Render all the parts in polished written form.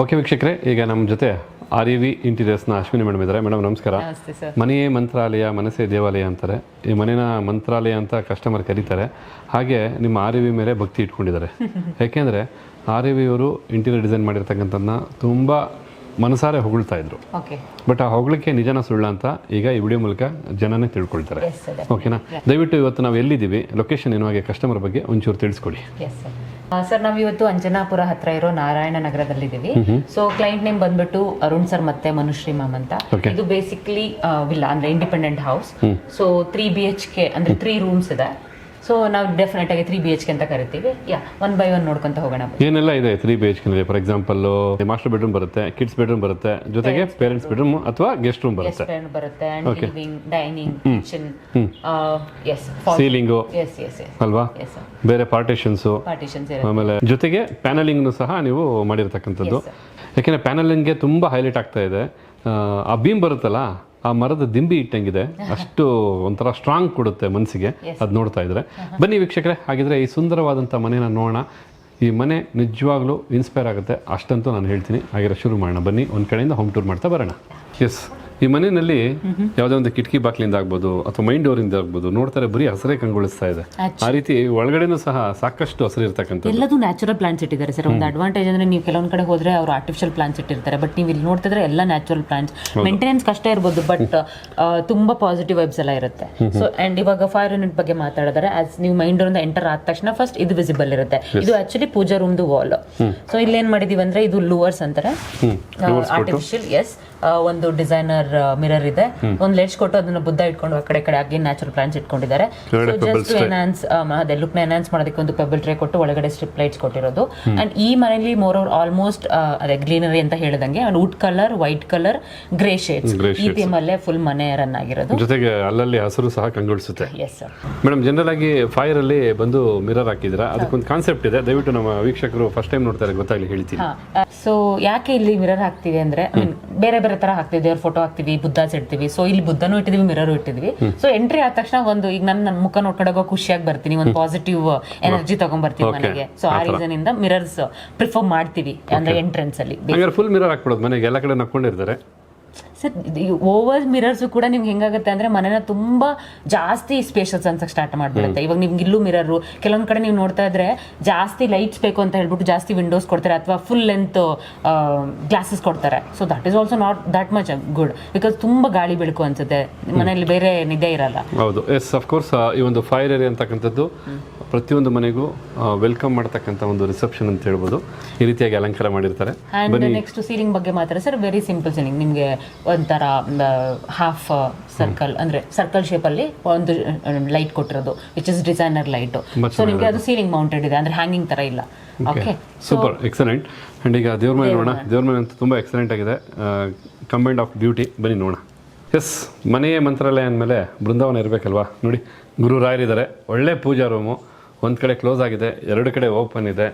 Okay ವೀಕ್ಷಕರೇ, ಈಗ ನಮ್ಮ ಜೊತೆ REV ಇಂಟೀರಿಯರ್ಸ್ನ ಅಶ್ವಿನಿ ಮೇಡಮ್ ಇದ್ದಾರೆ. ಮೇಡಮ್ ನಮಸ್ಕಾರ. ಮನೆಯೇ ಮಂತ್ರಾಲಯ, ಮನಸ್ಸೇ ದೇವಾಲಯ ಅಂತಾರೆ. ಈ ಮನೇನ ಮಂತ್ರಾಲಯ ಅಂತ ಕಸ್ಟಮರ್ ಕರೀತಾರೆ. ಹಾಗೆ ನಿಮ್ಮ REV ಮೇಲೆ ಭಕ್ತಿ ಇಟ್ಕೊಂಡಿದ್ದಾರೆ. ಯಾಕೆಂದರೆ REV ಅವರು ಇಂಟೀರಿಯರ್ ಡಿಸೈನ್ ಮಾಡಿರ್ತಕ್ಕಂಥದ್ದನ್ನ ತುಂಬ ಮನಸಾರೆ ಹೊಗಳ್ತಾ ಇದ್ರು. ಬಟ್ ಆ ಹೊಗಳಿಕೆ ನಿಜನ ಸುಳ್ಳ ಅಂತ ಈಗ ಈ ವಿಡಿಯೋ ಮೂಲಕ ಜನನೇ ತಿಳ್ಕೊಳ್ತಾರೆ. ಓಕೆನಾ? ದಯವಿಟ್ಟು ಇವತ್ತು ನಾವು ಎಲ್ಲಿದ್ದೀವಿ, ಲೊಕೇಶನ್ ಏನು, ಹಾಗೆ ಕಸ್ಟಮರ್ ಬಗ್ಗೆ ಒಂಚೂರು ತಿಳಿಸ್ಕೊಡಿ. ಸರ್, ನಾವು ಇವತ್ತು ಅಂಜನಾಪುರ ಹತ್ರ ಇರೋ ನಾರಾಯಣ ನಗರದಲ್ಲಿದ್ದೀವಿ. ಸೊ ಕ್ಲೈಂಟ್ ನೇಮ್ ಬಂದ್ಬಿಟ್ಟು ಅರುಣ್ ಸರ್ ಮತ್ತೆ ಮನುಶ್ರೀ ಮ್ಯಾಮ್ ಅಂತ. ಇದು ಬೇಸಿಕ್ಲಿ ವಿಲ್ಲಾ ಅಂದ್ರೆ ಇಂಡಿಪೆಂಡೆಂಟ್ ಹೌಸ್. ಸೊ 3 BHK ಅಂದ್ರೆ 3 ರೂಮ್ಸ್ ಇದೆ. ಸೊ ನಾವು ಡೆಫಿನೆಟ್ ಆಗಿ 3 BHK ಅಂತ ಕರಿತೀವಿ. ಒನ್ ಬೈ ಒನ್ ನೋಡ್ಕೊಂತ ಹೋಗೋಣ. ಏನೆಲ್ಲ ಇದೆ 3 BHK ನಲ್ಲಿ? ಫಾರ್ ಎಕ್ಸಾಂಪಲ್ ಮಾಸ್ಟರ್ ಬೆಡ್ರೂಮ್ ಬರುತ್ತೆ, ಕಿಡ್ಸ್ ಬೆಡ್ರೂಮ್ ಬರುತ್ತೆ, ಜೊತೆಗೆ ಪೇರೆಂಟ್ಸ್ ಬೆಡ್ರೂಮ್ ಅಥವಾ ಗೆಸ್ಟ್ ರೂಮ್ ಬರುತ್ತೆ. ಬರುತ್ತೆ, ಲಿವಿಂಗ್, ಡೈನಿಂಗ್, ಕಿಚನ್, ಸೀಲಿಂಗ್ ಅಲ್ವಾ, ಬೇರೆ ಪಾರ್ಟಿಷನ್ಸ್, ಆಮೇಲೆ ಜೊತೆಗೆ ಪ್ಯಾನಲಿಂಗ್ ಸಹ ನೀವು ಮಾಡಿರ್ತಕ್ಕಂಥದ್ದು. ಯಾಕೆಂದ್ರೆ ಪ್ಯಾನಲಿಂಗ್ಗೆ ತುಂಬಾ ಹೈಲೈಟ್ ಆಗ್ತಾ ಇದೆ. ಆ ಬೀಮ್ ಬರುತ್ತಲ್ಲ, ಆ ಮರದ ದಿಂಬಿ ಇಟ್ಟಂಗಿದೆ, ಅಷ್ಟು ಒಂಥರ ಸ್ಟ್ರಾಂಗ್ ಕೊಡುತ್ತೆ ಮನಸ್ಸಿಗೆ ಅದು ನೋಡ್ತಾ ಇದ್ರೆ. ಬನ್ನಿ ವೀಕ್ಷಕರೇ, ಹಾಗಿದ್ರೆ ಈ ಸುಂದರವಾದಂಥ ಮನೇನ ನೋಡೋಣ. ಈ ಮನೆ ನಿಜವಾಗ್ಲೂ ಇನ್ಸ್ಪೈರ್ ಆಗುತ್ತೆ, ಅಷ್ಟಂತೂ ನಾನು ಹೇಳ್ತೀನಿ. ಹಾಗಿದ್ರೆ ಶುರು ಮಾಡೋಣ ಬನ್ನಿ, ಒಂದು ಕಡೆಯಿಂದ ಹೋಮ್ ಟೂರ್ ಮಾಡ್ತಾ ಬರೋಣ. ಎಸ್, ಈ ಮನೆಯಲ್ಲಿ ಯಾವುದೇ ಒಂದು ಕಿಟಕಿ ಬಾಕ್ಲಿಂದ ಆಗ್ಬೋದು ಅಥವಾ ಮೈನ್ ಡೋರಿಂದ ಆಗ್ಬೋದು, ನೋಡ್ತಾರೆ ಬರೀ ಹಸರೇ ಕಂಗೊಳಿಸ್ತಾ ಇದೆ. ಆ ರೀತಿ ಒಳಗಡೆನೂ ಸಹ ಸಾಕಷ್ಟು ಹಸರು ಇರ್ತಕ್ಕಂಥ ಎಲ್ಲದೂ ನ್ಯಾಚುರಲ್ ಪ್ಲಾಂಟ್ಸ್ ಇಟ್ಟಿದ್ದಾರೆ ಸರ್. ಒಂದು ಅಡ್ವಾಂಟೇಜ್ ಅಂದ್ರೆ ನೀವು ಕೆಲವೊಂದ್ ಕಡೆ ಹೋದ್ರೆ ಅವರು ಆರ್ಟಿಫಿಷಿಯಲ್ ಪ್ಲಾಂಟ್ಸ್ ಇಟ್ಟಿರ್ತಾರೆ, ಬಟ್ ನೀವು ಇಲ್ಲಿ ನೋಡ್ತಿದ್ರೆ ಎಲ್ಲ ನ್ಯಾಚುರಲ್ ಪ್ಲಾಂಟ್ಸ್. ಮೇಂಟೆನೆನ್ಸ್ ಕಷ್ಟ ಇರ್ಬೋದು, ಬಟ್ ತುಂಬಾ ಪಾಸಿಟಿವ್ ವೈಬ್ಸ್ ಎಲ್ಲ ಇರುತ್ತೆ. ಸೊ ಅಂಡ್ ಇವಾಗ ಫೈರ್ ಯೂನಿಟ್ ಬಗ್ಗೆ ಮಾತಾಡಿದ್ರೆ, ಆಸ್ ನೀವು ಮೈನ್ ಡೋರ್ ಎಂಟರ್ ಆದ ತಕ್ಷಣ ಫಸ್ಟ್ ಇದು ವಿಸಿಬಲ್ ಇರುತ್ತೆ. ಇದು ಆಕ್ಚುಲಿ ಪೂಜಾ ರೂಮ್ದು ವಾಲ್. ಸೊ ಇಲ್ಲಿ ಏನ್ ಮಾಡಿದೀವಿ ಅಂದ್ರೆ, ಇದು ಲೂವರ್ಸ್ ಅಂತಾರೆ, ಆರ್ಟಿಫಿಷಿಯಲ್. ಒಂದು ಡಿಸೈನರ್ ಮಿರರ್ ಇದೆ, ಒಂದು ಲೆಟ್ಸ್ ಕೊಟ್ಟು ಅದನ್ನ ಬುದ್ಧ ಇಟ್ಕೊಂಡು ಆ ಕಡೆ ಆಗಿ ನ್ಯಾಚುರಲ್ ಪ್ಲಾಂಟ್ಸ್ ಇಟ್ಕೊಂಡಿದ್ದಾರೆ. ಜಸ್ಟ್ ಎನ್ಹಾನ್ಸ್ ಅದೇ ಲುಕ್ ನ ಎನ್ಹಾನ್ಸ್ ಮಾಡೋದಕ್ಕೆ ಒಂದು ಪೆಬಲ್ ಟ್ರೇ ಕೊಟ್ಟು ಒಳಗಡೆ ಸ್ಟ್ರಿಪ್ ಲೈಟ್ಸ್ ಕೊಟ್ಟಿರೋದು. ಅಂಡ್ ಈ ಮನೆಯಲ್ಲಿ ಮೋರ್ ಓವರ್ ಆಲ್ಮೋಸ್ಟ್ ಅದೇ ಗ್ರೀನರಿ ಅಂತ ಹೇಳಿದಂಗೆ wood colour, white colour, grey shades ಈ ಥೀಮ್ ಅಲ್ಲೇ ಫುಲ್ ಮನೆ ರನ್ ಆಗಿರೋದು. ಜೊತೆಗೆ ಅಲ್ಲಲ್ಲಿ ಹಸಿರು ಸಹ ಕಂಗೊಳಿಸುತ್ತೆ. ಮೇಡಮ್, ಜನರಲ್ ಆಗಿ ಫೈರ್ ಅಲ್ಲಿ ಬಂದು ಮಿರರ್ ಹಾಕಿದ್ರ, ಅದಕ್ಕೊಂದು ಕಾನ್ಸೆಪ್ಟ್ ಇದೆ. ದಯವಿಟ್ಟು ನಮ್ಮ ವೀಕ್ಷಕರು ಫಸ್ಟ್ ಟೈಮ್ ನೋಡ್ತಾರೆ, ಗೊತ್ತಾಗ್ಲಿ ಹೇಳ್ತೀನಿ. ಸೊ ಯಾಕೆ ಇಲ್ಲಿ ಮಿರರ್ ಹಾಕ್ತಿವಿ ಅಂದ್ರೆ, ಬೇರೆ ಬೇರೆ ತರ ಹಾಕ್ತಿವಿ, ದೇವ್ರ ಫೋಟೋ ಹಾಕ್ತಿವಿ, ಬುದ್ಧಾಸ್ ಇಡ್ತೀವಿ. ಸೊ ಇಲ್ಲಿ ಬುದ್ಧನೂ ಇಟ್ಟಿದ್ವಿ, ಮಿರರ್ ಇಟ್ಟಿದ್ವಿ. ಸೊ ಎಂಟ್ರಿ ಆದ ತಕ್ಷಣ ಒಂದು, ಈಗ ನನ್ನ ಮುಖ ನೋಡ್ಕೊಂಡಾಗ ಖುಷಿಯಾಗಿ ಬರ್ತೀನಿ, ಒಂದು ಪಾಸಿಟಿವ್ ಎನರ್ಜಿ ತಗೊಂಡ್ ಬರ್ತೀವಿ ಮನೆಗೆ. ಸೊ ಆ ರೀಸನ್ ಇಂದ ಮಿರರ್ಸ್ ಪ್ರಿಫರ್ ಮಾಡ್ತೀವಿ ಅಂದ್ರೆ ಎಂಟ್ರೆನ್ಸ್ ಅಲ್ಲಿ. ಫುಲ್ ಮಿರರ್ ಹಾಕ್ಬಿಡೋದು, ಮನೆಗೆ ಎಲ್ಲ ಕಡೆ ನಕ್ಕೊಂಡಿರ್ತಾರೆ. ಸರ್, ಓವರ್ ಮಿರರ್ಸ್ ಕೂಡ ನಿಮ್ಗೆ ಹೆಂಗಾಗುತ್ತೆ ಅಂದ್ರೆ, ಮನೆನ ತುಂಬಾ ಜಾಸ್ತಿ ಸ್ಪೇಷಸ್ ಅನ್ಸಕ್ ಸ್ಟಾರ್ಟ್ ಮಾಡ್ಬಿಡುತ್ತೆ. ಇವಾಗ ನಿಮ್ಗೆ ಇಲ್ಲೂ ಮಿರರ್, ಕೆಲವೊಂದ್ ಕಡೆ ನೀವು ನೋಡ್ತಾ ಇದ್ರೆ ಜಾಸ್ತಿ ಲೈಟ್ಸ್ ಬೇಕು ಅಂತ ಹೇಳ್ಬಿಟ್ಟು ಜಾಸ್ತಿ ವಿಂಡೋಸ್ ಕೊಡ್ತಾರೆ, ಅಥವಾ ಫುಲ್ ಲೆಂತ್ ಗ್ಲಾಸಸ್ ಕೊಡ್ತಾರೆ. So that is also not that much good, because ತುಂಬಾ ಗಾಳಿ ಬೆಳಕು ಅನ್ಸುತ್ತೆ ಮನೆಯಲ್ಲಿ, ಬೇರೆ ನಿದ್ದೆ ಇರಲ್ಲ. ಹೌದು, ಎಸ್ ಆಫ್ ಕೋರ್ಸ್. ಈ ಒಂದು ಫೈರ್ ಏರಿಯಾ ಅಂತಕ್ಕಂಥದ್ದು ಪ್ರತಿಯೊಂದು ಮನೆಗೂ ವೆಲ್ಕಮ್ ಮಾಡ್ತಕ್ಕಂಥ ಒಂದು ರಿಸೆಪ್ಷನ್ ಅಂತ ಹೇಳ್ಬೋದು. ಈ ರೀತಿಯಾಗಿ ಅಲಂಕಾರ ಮಾಡಿರ್ತಾರೆ. ಅಂಡ್ ನೆಕ್ಸ್ಟ್ ಸೀಲಿಂಗ್ ಬಗ್ಗೆ ಮಾತಾಡ ಸರ್, ವೆರಿ ಸಿಂಪಲ್ ಸೀಲಿಂಗ್. ನಿಮ್ಗೆ ಒಂಥರ ಹಾಫ್ ಸರ್ಕಲ್ ಅಂದ್ರೆ ಸರ್ಕಲ್ ಶೇಪ್ ಅಲ್ಲಿ ಒಂದು ಲೈಟ್ ಕೊಟ್ಟಿರೋದು, which is designer light. So ನಿಮ್ಗೆ ಅದು ಸೀಲಿಂಗ್ ಮೌಂಟೆಡ್ ಇದೆ, ಅಂದ್ರೆ ಹ್ಯಾಂಗಿಂಗ್ ತರ ಇಲ್ಲ. Okay, super, excellent. ಅಂಡ್ ಈಗ ದೇವ್ರ ಮನೆ ನೋಡೋಣ. ದೇವ್ರ ಮನೆ ಅಂತ ತುಂಬಾ ಎಕ್ಸಲೆಂಟ್ ಆಗಿದೆ, ಕಂಬೈಂಡ್ ಆಫ್ ಬ್ಯೂಟಿ. ಬನ್ನಿ ನೋಡೋಣ. ಎಸ್, ಮನೆಯೇ ಮಂತ್ರಾಲಯ ಅಂದಮೇಲೆ ಬೃಂದಾವನ ಇರಬೇಕಲ್ವಾ. ನೋಡಿ, ಗುರು ರಾಯರಿದ್ದಾರೆ, ಒಳ್ಳೆ ಪೂಜಾ ರೂಮು. ಒಂದು ಕಡೆ ಕ್ಲೋಸ್ ಆಗಿದೆ, 2 ಕಡೆ ಓಪನ್ ಇದೆ.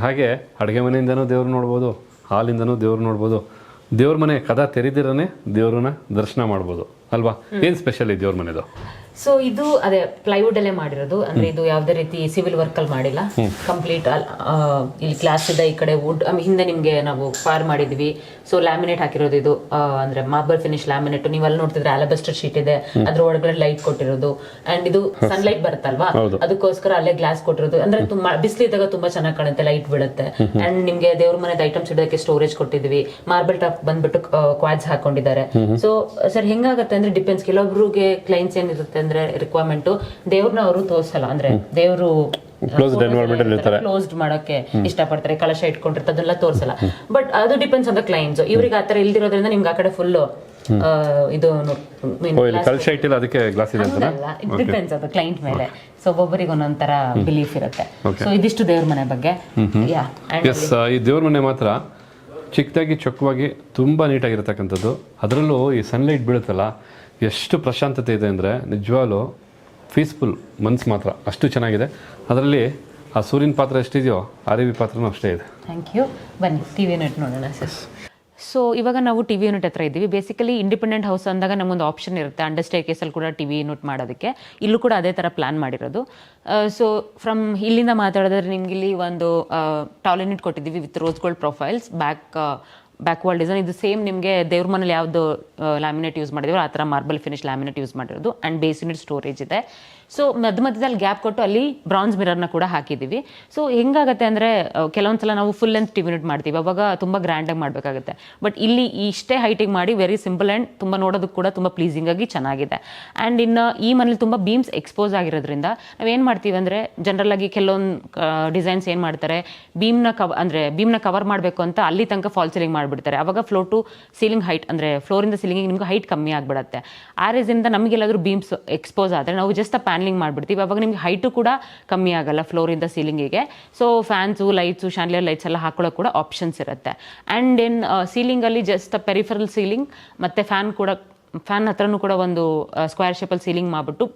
ಹಾಗೆ ಅಡುಗೆ ಮನೆಯಿಂದನೂ ದೇವ್ರು ನೋಡ್ಬೋದು, ಹಾಲಿಂದನೂ ದೇವ್ರು ನೋಡ್ಬೋದು. ದೇವ್ರ ಮನೆ ಕದ ತೆರೆದಿರನೇ ದೇವ್ರನ್ನ ದರ್ಶನ ಮಾಡ್ಬೋದು ಅಲ್ವಾ. ಏನು ಸ್ಪೆಷಲ್ ಇದೆ ದೇವ್ರ ಮನೆದು? ಸೊ ಇದು ಅದೇ ಪ್ಲೈವುಡ್ ಅಲ್ಲೇ ಮಾಡಿರೋದು, ಅಂದ್ರೆ ಇದು ಯಾವುದೇ ರೀತಿ ಸಿವಿಲ್ ವರ್ಕ್ ಅಲ್ಲಿ ಮಾಡಿಲ್ಲ. ಕಂಪ್ಲೀಟ್ ಇಲ್ಲಿ ಗ್ಲಾಸ್ ಇದೆ, ಈ ಕಡೆ ವುಡ್. ಹಿಂದೆ ನಿಮ್ಗೆ ನಾವು ಫೈರ್ ಮಾಡಿದ್ವಿ. ಸೊ ಲ್ಯಾಮಿನೇಟ್ ಹಾಕಿರೋದು ಇದು, ಅಂದ್ರೆ ಮಾರ್ಬಲ್ ಫಿನಿಶ್ ಲ್ಯಾಮಿನೇಟ್. ನೀವು ಅಲ್ಲಿ ನೋಡ್ತಿದ್ರೆ ಅಲಬೆಸ್ಟರ್ ಶೀಟ್ ಇದೆ, ಅದ್ರ ಒಳಗಡೆ ಲೈಟ್ ಕೊಟ್ಟಿರೋದು. ಅಂಡ್ ಇದು ಸನ್ಲೈಟ್ ಬರುತ್ತಲ್ವಾ, ಅದಕ್ಕೋಸ್ಕರ ಅಲ್ಲೇ ಗ್ಲಾಸ್ ಕೊಟ್ಟಿರೋದು. ಅಂದ್ರೆ ತುಂಬಾ ಬಿಸಿಲಿದ್ದಾಗ ತುಂಬಾ ಚೆನ್ನಾಗಿ ಕಾಣುತ್ತೆ, ಲೈಟ್ ಬೀಳುತ್ತೆ. ಅಂಡ್ ನಿಮ್ಗೆ ದೇವ್ರ ಮನೆದ ಐಟಮ್ಸ್ ಇಡೋದಕ್ಕೆ ಸ್ಟೋರೇಜ್ ಕೊಟ್ಟಿದ್ವಿ. ಮಾರ್ಬಲ್ ಟಾಪ್ ಬಂದ್ಬಿಟ್ಟು ಕ್ವಾಡ್ಸ್ ಹಾಕೊಂಡಿದ್ದಾರೆ. ಸೊ ಸರ್ ಹೆಂಗಾಗುತ್ತೆ ಅಂದ್ರೆ, ಡಿಪೆಂಡ್ಸ್. ಕೆಲವೊಬ್ರಿಗೆ ಕ್ಲೈಂಟ್ಸ್ ಏನಿರುತ್ತೆ ಅಂದ್ರೆ ರಿಕ್ವೈರ್ಮೆಂಟ್, ದೇವ್ರನ್ನ ಅವರು ತೋರಿಸಲ್ಲ, ಅಂದ್ರೆ ದೇವರು ಕ್ಲೋಸ್ಡ್ ಮಾಡಕ್ಕೆ ಇಷ್ಟಪಡ್ತಾರೆ, ಕಳಶ ಇಟ್ಕೊಂಡಿರ್ತಾರೆ, ಅದೆಲ್ಲ ತೋರಿಸಲ್ಲ. ಬಟ್ ಅದು ಡಿಪೆಂಡ್ಸ್ ಆನ್ ದ ಕ್ಲೈಂಟ್ಸ್. ಇವ್ರಿಗೆ ಆತರ ಇಲ್ದಿರೋದ್ರಿಂದ ನಿಮ್ಗೆ ಆ ಕಡೆ ಫುಲ್ ಇದು ಡಿಪೆಂಡ್ಸ್ ಅದು ಕ್ಲೈಂಟ್ ಮೇಲೆ. ಸೊ ಒಬ್ಬೊಬ್ಬರಿಗೆ ಒಂದೊಂದರ ಬಿಲೀಫ್ ಇರುತ್ತೆ. ಸೊ ಇದಿಷ್ಟು ದೇವ್ರ ಮನೆ ಬಗ್ಗೆ. ಈ ದೇವ್ರ ಮನೆ ಮಾತ್ರ ಚಿಕ್ಕದಾಗಿ ಚೊಕ್ಕವಾಗಿ ತುಂಬ ನೀಟಾಗಿರ್ತಕ್ಕಂಥದ್ದು. ಅದರಲ್ಲೂ ಈ ಸನ್ಲೈಟ್ ಬೀಳುತ್ತಲ್ಲ, ಎಷ್ಟು ಪ್ರಶಾಂತತೆ ಇದೆ ಅಂದರೆ ನಿಜವಾಗ್ಲೂ ಪೀಸ್ಫುಲ್ ಮನ್ಸು ಮಾತ್ರ ಅಷ್ಟು ಚೆನ್ನಾಗಿದೆ. ಅದರಲ್ಲಿ ಆ ಸೂರ್ಯನ ಪಾತ್ರ ಎಷ್ಟಿದೆಯೋ REV ಪಾತ್ರನೂ ಅಷ್ಟೇ ಇದೆ. Thank you. ಬನ್ನಿ ಟಿವಿ ನೆಟ್ ನೋಡೋಣ ಸರ್. ಸೊ ಇವಾಗ ನಾವು ಟಿ ವಿ ಯೂನಿಟ್ ಹತ್ರ ಇದ್ದೀವಿ. ಬೇಸಿಕಲಿ ಇಂಡಿಪೆಂಡೆಂಟ್ ಹೌಸ್ ಅಂದಾಗ ನಮಗೊಂದು ಆಪ್ಷನ್ ಇರುತ್ತೆ ಅಂಡರ್ ಸ್ಟೇ ಕೇಸಲ್ಲಿ ಕೂಡ ಟಿ ವಿ ಯೂನಿಟ್ ಮಾಡೋದಕ್ಕೆ. ಇಲ್ಲೂ ಕೂಡ ಅದೇ ಥರ ಪ್ಲಾನ್ ಮಾಡಿರೋದು. ಸೊ ಫ್ರಮ್ ಇಲ್ಲಿಂದ ಮಾತಾಡಿದ್ರೆ ನಿಮ್ಗೆ ಇಲ್ಲಿ ಒಂದು ಟಾಲ್ ಯೂನಿಟ್ ಕೊಟ್ಟಿದ್ದೀವಿ with rose gold profiles, back wall design. ಇದು ಸೇಮ್ ನಿಮಗೆ ದೇವ್ರ ಮನೇಲಿ ಯಾವುದು ಲ್ಯಾಮಿನೇಟ್ ಯೂಸ್ ಮಾಡಿದ್ರು ಆ ಥರ ಮಾರ್ಬಲ್ ಫಿನಿಶ್ ಲ್ಯಾಮಿನೇಟ್ ಯೂಸ್ ಮಾಡಿರೋದು. ಆ್ಯಂಡ್ ಬೇಸ್ ಯೂನಿಟ್ ಸ್ಟೋರೇಜ್ ಇದೆ. ಸೊ ಮಧ್ಯದಲ್ಲಿ ಗ್ಯಾಪ್ ಕೊಟ್ಟು ಅಲ್ಲಿ ಬ್ರಾನ್ಸ್ ಮಿರರ್ನ ಕೂಡ ಹಾಕಿದ್ದೀವಿ. ಸೊ ಹೆಂಗಾಗುತ್ತೆ ಅಂದರೆ ಕೆಲವೊಂದ್ಸಲ ನಾವು full length T V unit ಮಾಡ್ತೀವಿ, ಅವಾಗ ತುಂಬ ಗ್ರ್ಯಾಂಡಾಗಿ ಮಾಡಬೇಕಾಗುತ್ತೆ. ಬಟ್ ಇಲ್ಲಿ ಇಷ್ಟೇ ಹೈಟಿಗೆ ಮಾಡಿ ವೆರಿ ಸಿಂಪಲ್ ಆ್ಯಂಡ್ ತುಂಬ ನೋಡೋದಕ್ಕೆ ಕೂಡ ತುಂಬ ಪ್ಲೀಸಿಂಗಾಗಿ ಚೆನ್ನಾಗಿದೆ. ಆ್ಯಂಡ್ ಇನ್ನು ಈ ಮನೇಲಿ ತುಂಬ ಬೀಮ್ಸ್ ಎಕ್ಸ್ಪೋಸ್ ಆಗಿರೋದ್ರಿಂದ ನಾವೇನು ಮಾಡ್ತೀವಿ ಅಂದರೆ ಜನರಲ್ಲಾಗಿ ಕೆಲವೊಂದು ಡಿಸೈನ್ಸ್ ಏನು ಮಾಡ್ತಾರೆ, ಬೀಮ್ನ ಕವರ್ ಮಾಡಬೇಕು ಅಂತ ಅಲ್ಲಿ ತನಕ ಫಾಲ್ ಸೀಲಿಂಗ್ ಮಾಡಿಬಿಡ್ತಾರೆ. ಅವಾಗ ಫ್ಲೋರ್ ಟು ಸೀಲಿಂಗ್ ಹೈಟ್ ಅಂದರೆ ಫ್ಲೋರಿಂದ ಸೀಲಿಂಗಿಗೆ ನಿಮ್ಗೆ ಹೈಟ್ ಕಮ್ಮಿ ಆಗಿಬಿಡುತ್ತೆ. ಆ ರೀಸನ್ನಿಂದ ನಮಗೆಲ್ಲಾದರೂ ಬೀಮ್ಸ್ ಎಕ್ಸ್ಪೋಸ್ ಆದರೆ ನಾವು ಜಸ್ಟ್ ಪ್ಯಾನಲಿಂಗ್ ಮಾಡಿಬಿಡ್ತೀವಿ. ಅವಾಗ ನಿಮ್ಗೆ ಹೈಟು ಕೂಡ ಕಮ್ಮಿ ಆಗಲ್ಲ ಫ್ಲೋರಿಂದ ಸೀಲಿಂಗಿಗೆ. So fans, lights, chandelier lights ಎಲ್ಲ ಹಾಕೊಳ್ಳೋಕೆ ಕೂಡ ಆಪ್ಷನ್ಸ್ ಇರುತ್ತೆ. ಆ್ಯಂಡ್ ಇನ್ ಸೀಲಿಂಗಲ್ಲಿ ಜಸ್ಟ್ ಪೆರಿಫರಲ್ ಸೀಲಿಂಗ್ ಮತ್ತು ಫ್ಯಾನ್ ಹತ್ರನೂ ಕೂಡ ಒಂದು ಸ್ಕ್ವೇರ್ ಶೇಪಲ್ಲಿ ಸೀಲಿಂಗ್ ಮಾಡಿಬಿಟ್ಟು